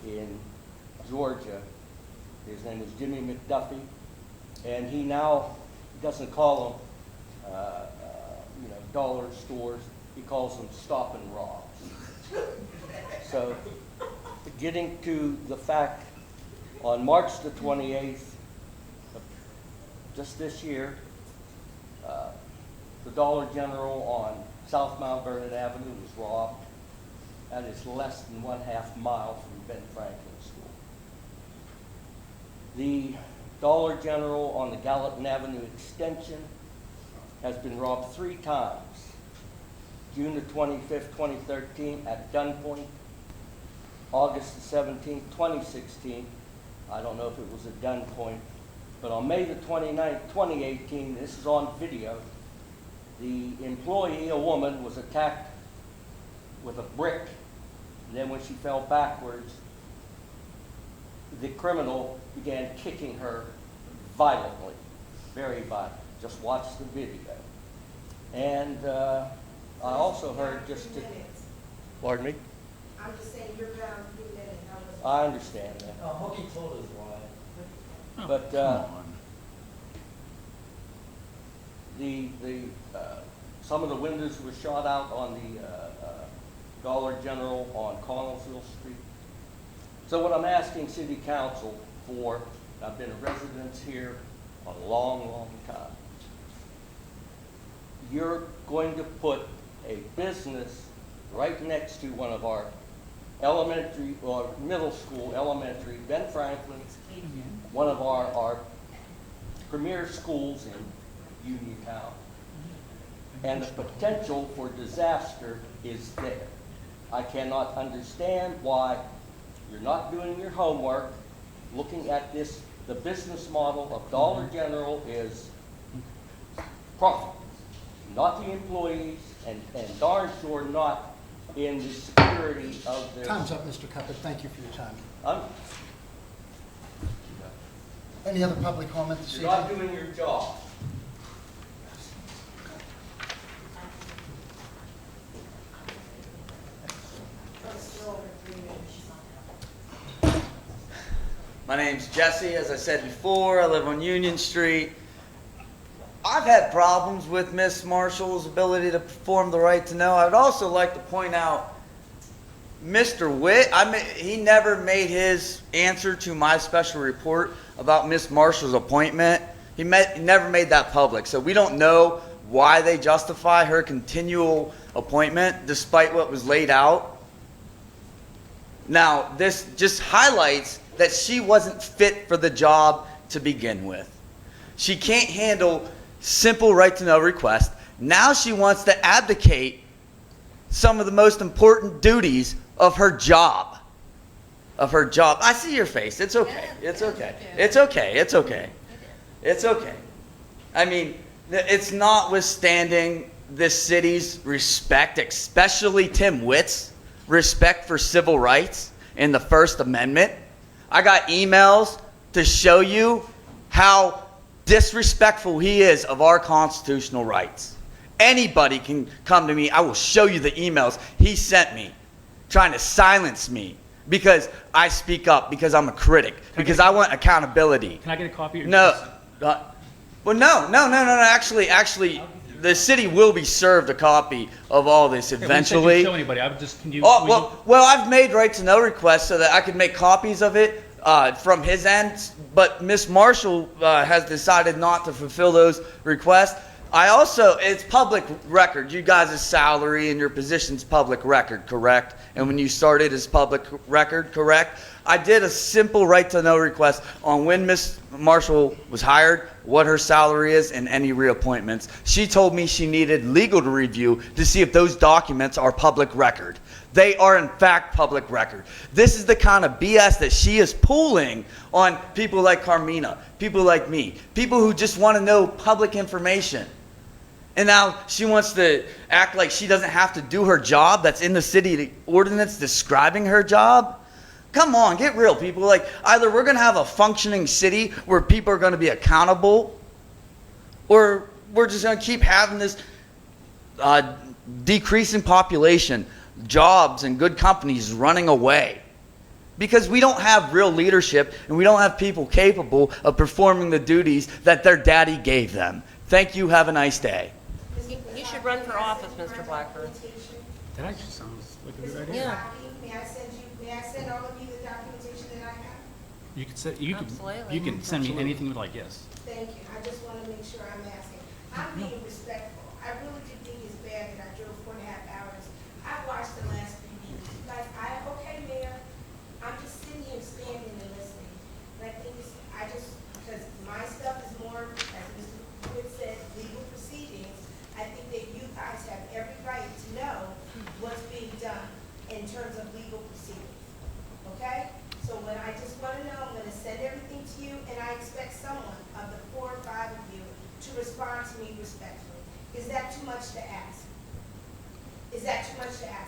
in Georgia. His name is Jimmy McDuffie, and he now doesn't call them dollar stores. He calls them stop and robs. So, getting to the fact, on March the 28th, just this year, the Dollar General on South Mount Vernon Avenue was robbed. That is less than 1/2 mile from Ben Franklin School. The Dollar General on the Gallatin Avenue extension has been robbed 3 times. June the 25th, 2013 at gunpoint. August the 17th, 2016. I don't know if it was at gunpoint. But on May the 29th, 2018, this is on video, the employee, a woman, was attacked with a brick. And then when she fell backwards, the criminal began kicking her violently, very violently. Just watch the video. And I also heard just to, pardon me? I'm just saying, you're down 3 minutes. I understand that. Hooky told us why. But some of the windows were shot out on the Dollar General on Connellsville Street. So what I'm asking City Council for, I've been a resident here a long, long time. You're going to put a business right next to one of our elementary or middle school, elementary, Ben Franklin, one of our premier schools in Uniontown. And the potential for disaster is there. I cannot understand why you're not doing your homework, looking at this. The business model of Dollar General is profit, not the employees, and darn sure not in the security of their... Time's up, Mr. Cuppett. Thank you for your time. I'm, Any other public comment this you're evening? not doing your job. My name's Jesse. As I said before, I live on Union Street. I've had problems with Miss Marshall's ability to perform the right to know. I would also like to point out Mr. Witt, he never made his answer to my special report about Miss Marshall's appointment. He never made that public. So we don't know why they justify her continual appointment despite what was laid out. Now, this just highlights that she wasn't fit for the job to begin with. She can't handle simple right-to-know requests. Now she wants to abdicate some of the most important duties of her job. I see your face. It's okay. It's okay. It's okay. It's okay. It's okay. I mean, it's notwithstanding this city's respect, especially Tim Witt's respect for civil rights and the First Amendment. I got emails to show you how disrespectful he is of our constitutional rights. Anybody can come to me. I will show you the emails he sent me trying to silence me because I speak up, because I'm a critic, because I want accountability. Can I get a copy of your No. No. Actually, the city will be served a copy of all this eventually. Show anybody. I would just, can you? Well, I've made right-to-know requests so that I could make copies of it from his end, but Miss Marshall has decided not to fulfill those requests. It's public record. You guys' salary and your position's public record, correct? And when you started as public record, correct? I did a simple right-to-know request on when Miss Marshall was hired, what her salary is, and any reappointments. She told me she needed legal to review to see if those documents are public record. They are, in fact, public record. This is the kind of BS that she is pulling on people like Carmina, people like me, people who just want to know public information. And now she wants to act like she doesn't have to do her job that's in the city ordinance describing her job. Come on, get real, people. Like, either we're going to have a functioning city where people are going to be accountable, or we're just going to keep having this decrease in population, jobs and good companies running away. Because we don't have real leadership and we don't have people capable of performing the duties that their daddy gave them. Thank you. Have a nice day. You should run for office, Mr. Blackburn. That actually sounds like a good idea. Yeah. May I send all of you the documentation that I have? You can Absolutely. you can send me anything you'd like. Yes. Thank you. I just want to make sure I'm asking. I'm being respectful. I really do think it's bad that I drove 4.5 hours. I watched the last few meetings. Okay, Mayor, I'm just sitting here standing and listening. And I think because my stuff is more, as Mr. Wood said, legal proceedings, I think that you guys have every right to know what's being done in terms of legal proceedings. Okay? So when I just want to know, I'm going to send everything to you, and I expect someone of the 4 or 5 of you to respond to me respectfully. Is that too much to ask?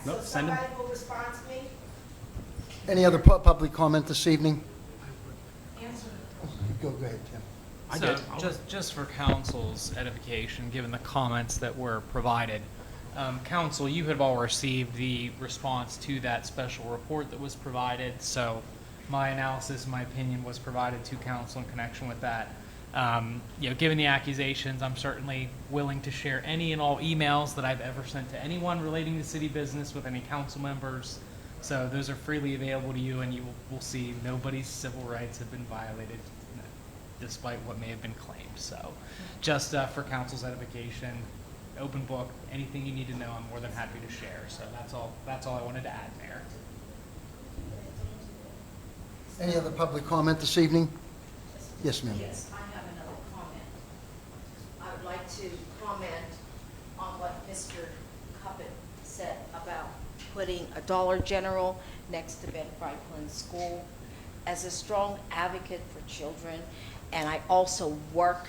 Nope, So send 'em. somebody will respond to me? Any other public comment this evening? Go ahead, Tim. I So, did. just for council's edification, given the comments that were provided, council, you have all received the response to that special report that was provided. So my analysis, my opinion was provided to council in connection with that. Given the accusations, I'm certainly willing to share any and all emails that I've ever sent to anyone relating to city business with any council members. So those are freely available to you, and you will see nobody's civil rights have been violated, despite what may have been claimed. So just for council's edification, open book, anything you need to know, I'm more than happy to share. So that's all I wanted to add, Mayor. Any other public comment this evening? Yes, ma'am. Yes, I have another comment. I would like to comment on what Mr. Cuppet said about putting a Dollar General next to Ben Franklin School. As a strong advocate for children, and I also work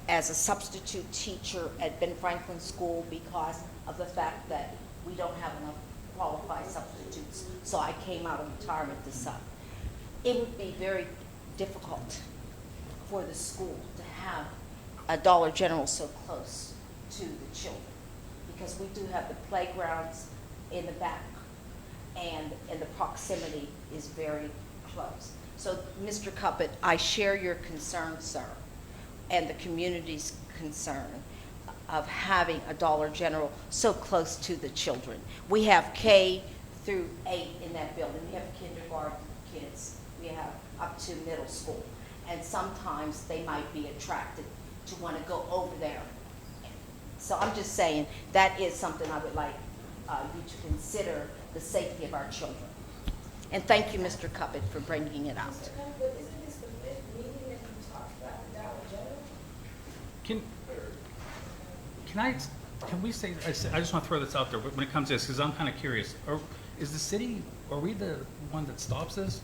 as a substitute teacher at Ben Franklin School because of the fact that we don't have enough qualified substitutes. So I came out of retirement this summer. It would be very difficult for the school to have a Dollar General so close to the children, because we do have the playgrounds in the back, and the proximity is very close. So, Mr. Cuppet, I share your concern, sir, and the community's concern of having a Dollar General so close to the children. We have K through 8 in that building. We have kindergarten kids, we have up to middle school. And sometimes they might be attracted to want to go over there. So I'm just saying, that is something I would like you to consider, the safety of our children. And thank you, Mr. Cuppet, for bringing it out. But isn't this the fifth meeting that you talked about the Dollar General? Can we say, I just want to throw this out there, but when it comes to this, because I'm kind of curious, is the city, are we the one that stops this?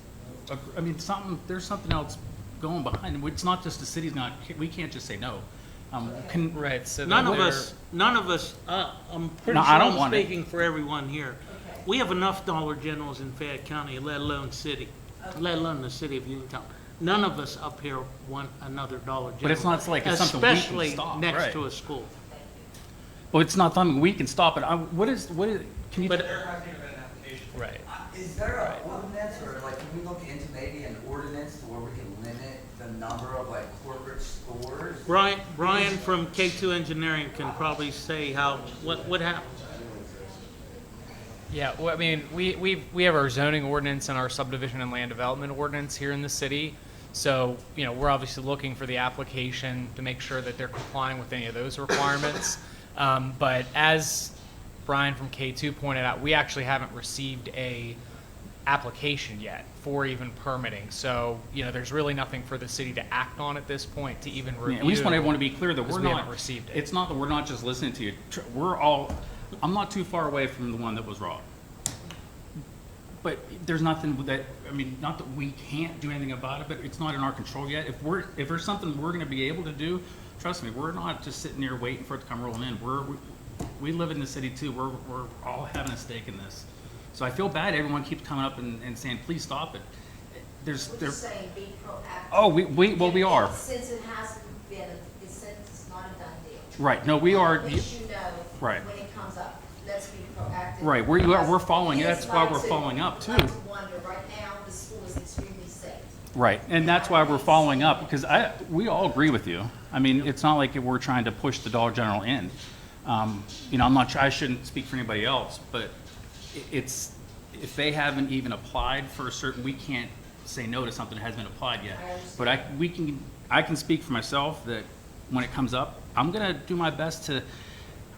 I mean, there's something else going behind it. It's not just the city's not, we can't just say no. Right, so None of they're- us, I'm pretty No, sure I don't I'm want it. speaking for everyone here. We have enough Dollar Generals in Fayette County, let alone let alone the city of Uniontown. None of us up here want another Dollar General. But it's not like it's something we can especially stop, next right. to a school. Well, it's not something we can stop it. What is, can you? But- Right. Is there an ordinance, or like, can we look into maybe an ordinance to where we can limit the number of like corporate stores? Brian from K2 Engineering can probably say what happened. Yeah, well, I mean, we have our zoning ordinance and our subdivision and land development ordinance here in the city. So, we're obviously looking for the application to make sure that they're complying with any of those requirements. But as Brian from K2 pointed out, we actually haven't received a application yet for even permitting. So, there's really nothing for the city to act on at this point to even review. Yeah, we just want everyone to be clear that because we're we not, haven't received it. it's not that we're not just listening to you. I'm not too far away from the one that was robbed. But there's nothing that, not that we can't do anything about it, but it's not in our control yet. If there's something we're gonna be able to do, trust me, we're not just sitting there waiting for it to come rolling in. We live in the city too. We're all having a stake in this. So I feel bad everyone keeps coming up and saying, please stop it. We're just saying be proactive. Oh, we are. Since it hasn't been, since it's not a done deal. Right, no, we are. At least you know Right. when it comes up, let's be proactive. Right, we're following, Kids that's why like we're to- following up too. like to wonder, right now, the school is extremely safe. Right, and that's why we're following up, because we all agree with you. It's not like we're trying to push the Dollar General in. I shouldn't speak for anybody else, but if they haven't even applied for a certain, we can't say no to something that hasn't been applied yet. But I can speak for myself that when it comes up, I'm gonna do my best to,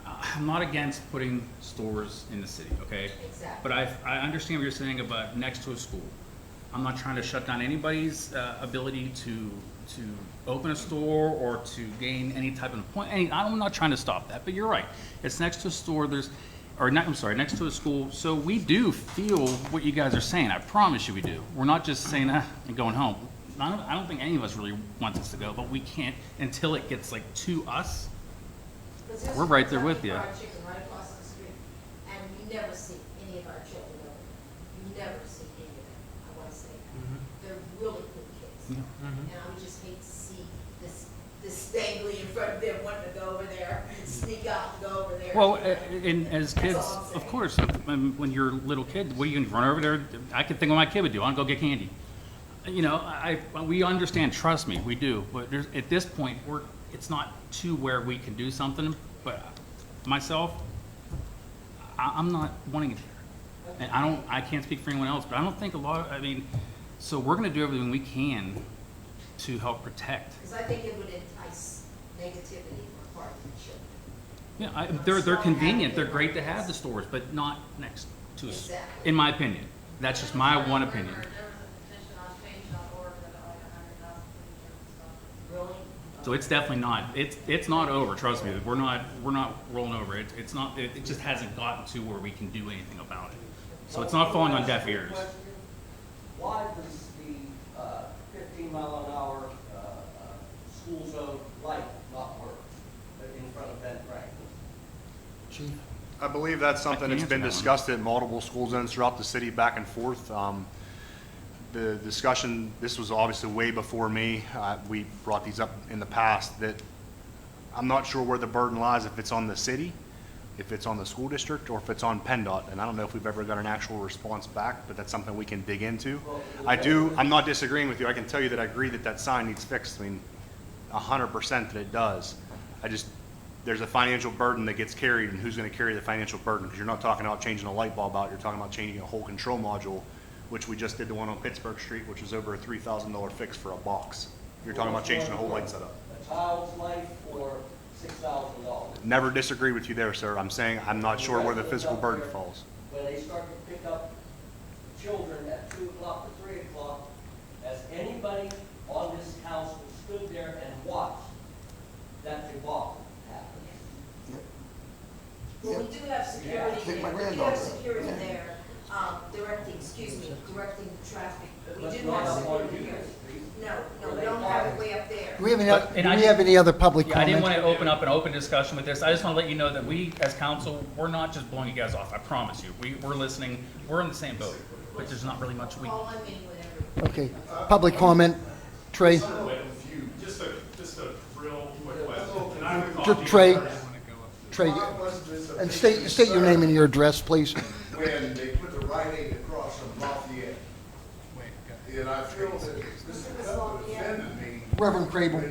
I'm not against putting stores in the city, okay? Exactly. But I understand what you're saying about next to a school. I'm not trying to shut down anybody's ability to open a store or to gain any type of point. I'm not trying to stop that, but you're right. It's next to a store. Next to a school. So we do feel what you guys are saying. I promise you we do. We're not just saying and going home. I don't think any of us really want this to go, but we can't until it gets like to us. We're right there with you. Fried chicken right across the street, and you never see any of our children over there. You never see any of them, I want to say that. They're really good kids. And I would just hate to see this dangly in front of them, wanting to go over there, sneak out and go over there. Well, and as That's kids, all I'm saying. of course, when you're a little kid, what are you gonna run over there? I could think what my kid would do. I'd go get candy. We understand, trust me, we do. But at this point, it's not to where we can do something. But myself, I'm not wanting it there. And I can't speak for anyone else, but I don't think so we're gonna do everything we can to help protect. Because I think it would entice negativity for part of the children. Yeah, they're convenient. They're great to have the stores, but not next to us, Exactly. in my opinion. That's just my one opinion. Really? So it's definitely not. It's not over. Trust me. We're not rolling over. It's not. It just hasn't gotten to where we can do anything about it. So it's not falling on deaf ears. Why does the 15-mile-an-hour school zone light not work in front of Ben Franklin? Chief? I believe that's something that's been discussed at multiple school zones throughout the city, back and forth. The discussion, this was obviously way before me. We brought these up in the past, that I'm not sure where the burden lies, if it's on the city, if it's on the school district, or if it's on PennDOT. And I don't know if we've ever got an actual response back, but that's something we can dig into. I'm not disagreeing with you. I can tell you that I agree that sign needs fixed. 100% that it does. there's a financial burden that gets carried, and who's gonna carry the financial burden? Because you're not talking about changing a light bulb out, you're talking about changing a whole control module, which we just did the one on Pittsburgh Street, which was over a $3,000 fix for a box. You're talking about changing the whole light setup. A child's life for $6,000. Never disagree with you there, sir. I'm saying I'm not sure where the physical burden falls. When they start to pick up children at 2 o'clock or 3 o'clock, has anybody on this council stood there and watched that debacle happen? Well, we do have security there, we do have security there, directing traffic. We do have security here. No, we don't have it way up there. Do we have any other public Yeah, I didn't comment? want to open up an open discussion with this. I just want to let you know that we, as council, we're not just blowing you guys off. I promise you. We're listening. We're in the same boat, but there's not really much we. Call on me whenever. Okay, public comment, Trey. Just a real quick question. Can I recall Trey, and state your name and your address, please. When they put the Rite Aid across from Lafayette, and I feel that Mr. Cutler offended me. Reverend Crable,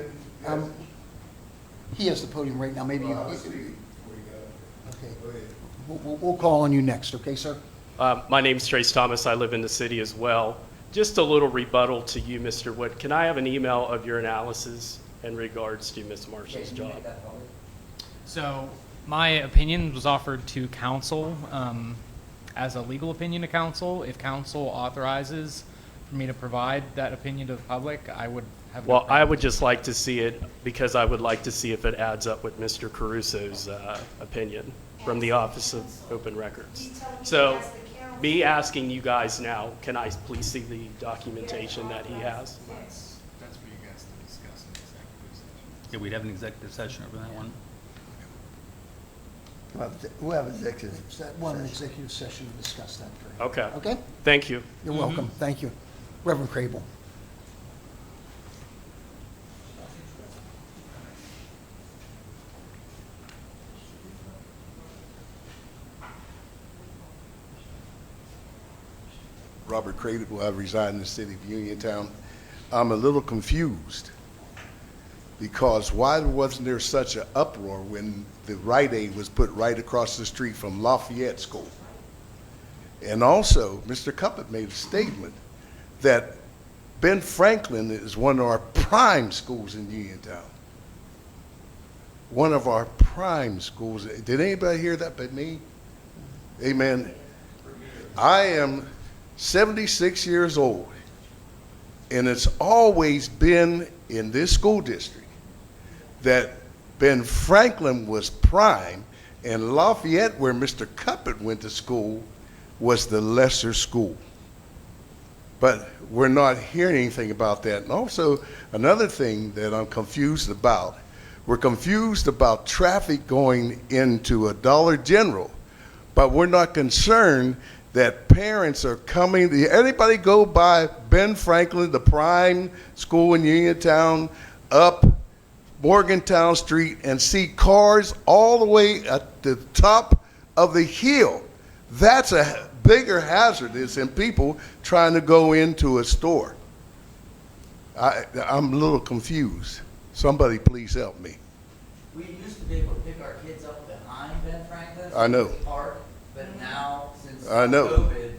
he has the podium right now, maybe. Okay, we'll call on you next, okay, sir? My name's Trace Thomas. I live in the city as well. Just a little rebuttal to you, Mr. Wood. Can I have an email of your analysis in regards to Ms. Marshall's job? So my opinion was offered to council as a legal opinion to council. If council authorizes for me to provide that opinion to the public, I would have. Well, I would just like to see it because I would like to see if it adds up with Mr. Caruso's opinion from the Office of Open Records. So me asking you guys now, can I please see the documentation that he has? That's for you guys to discuss in executive session. Yeah, we'd have an executive session over that one. We'll have an executive session to discuss that. Okay. Okay? Thank you. You're welcome. Thank you. Reverend Crable. Robert Crable, I reside in the city of Uniontown. I'm a little confused because why wasn't there such an uproar when the Rite Aid was put right across the street from Lafayette School? And also, Mr. Cuppet made a statement that Ben Franklin is one of our prime schools in Uniontown. One of our prime schools. Did anybody hear that but me? Amen. I am 76 years old, and it's always been in this school district that Ben Franklin was prime, and Lafayette, where Mr. Cuppet went to school, was the lesser school. But we're not hearing anything about that. And also, another thing that I'm confused about, we're confused about traffic going into a Dollar General, but we're not concerned that parents are coming. Anybody go by Ben Franklin, the prime school in Uniontown, up Morgantown Street, and see cars all the way at the top of the hill? That's a bigger hazard than people trying to go into a store. I'm a little confused. Somebody please help me. We used to be able to pick our kids up behind Ben Franklin. I know. Park, but now, since I know. COVID,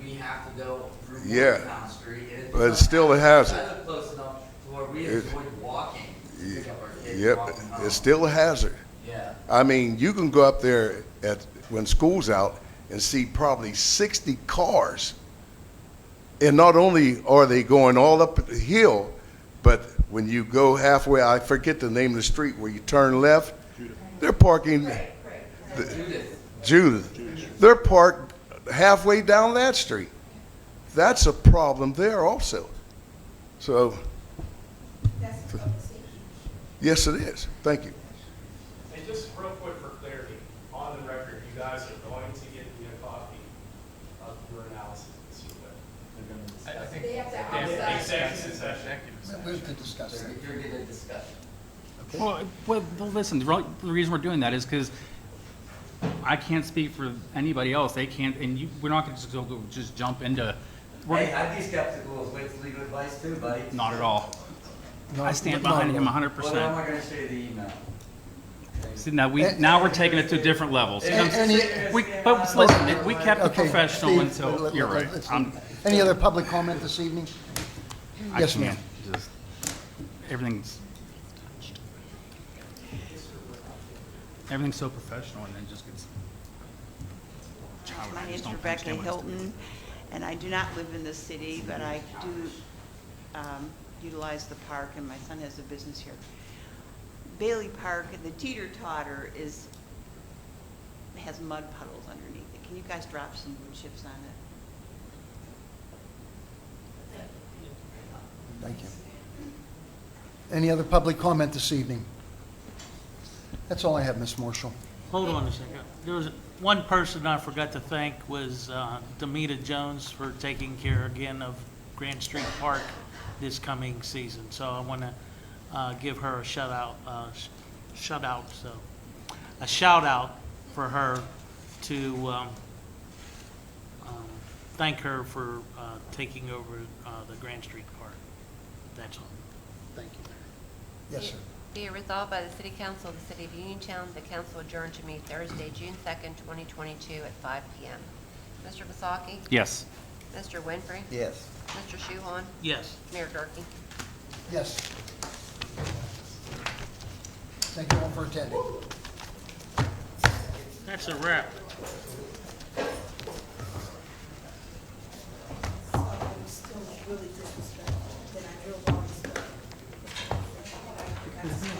we have to go through Morgantown Street. And But it's still a hazard. I live close enough to where we avoid walking to pick up our kids. Yep, walking home. it's still a hazard. Yeah. I mean, you can go up there when school's out and see probably 60 cars. And not only are they going all up the hill, but when you go halfway, I forget the name of the street where you turn left, they're parking. Judith. They're parked halfway down that street. That's a problem there also. So, yes, it is. Thank you. And just real quick for clarity, on the record, you guys are going to get me a copy of your analysis this week. I think They have to Executive session. Move to discuss that. You're getting a discussion. Well, listen, the reason we're doing that is because I can't speak for anybody else. They can't, and we're not going to just jump into. Hey, I'd be skeptical of Wick's legal advice too, buddy. Not at all. I stand behind him 100%. Well, then I'm not going to show you the email. See, now we're taking it to different levels. Any- But listen, we kept it Okay, professional Steve, until, you're right. Any other public comment this evening? I Yes, can't ma'am. just, everything's so professional and then just gets. My I name just is don't Rebecca understand what it's doing. Hilton, and I do not live in this city, but I do utilize the park, and my son has a business here. Bailey Park, the teeter-totter has mud puddles underneath it. Can you guys drop some wood chips on it? Thank you. Any other public comment this evening? That's all I have, Ms. Marshall. Hold on a second. There was one person I forgot to thank was Demita Jones for taking care again of Grand Street Park this coming season. So I want to give her a shout out for her to thank her for taking over the Grand Street Park. That's all. Thank you. Yes, sir. Be it resolved by the City Council of the City of Uniontown, the council adjourned to meet Thursday, June 2nd, 2022 at 5 p.m. Mr. Vasaki? Yes. Mr. Winfrey? Yes. Mr. Shuhon? Yes. Mayor Gurke? Yes. Thank you all for attending. That's a wrap. Still really disrespectful that I drove all this way.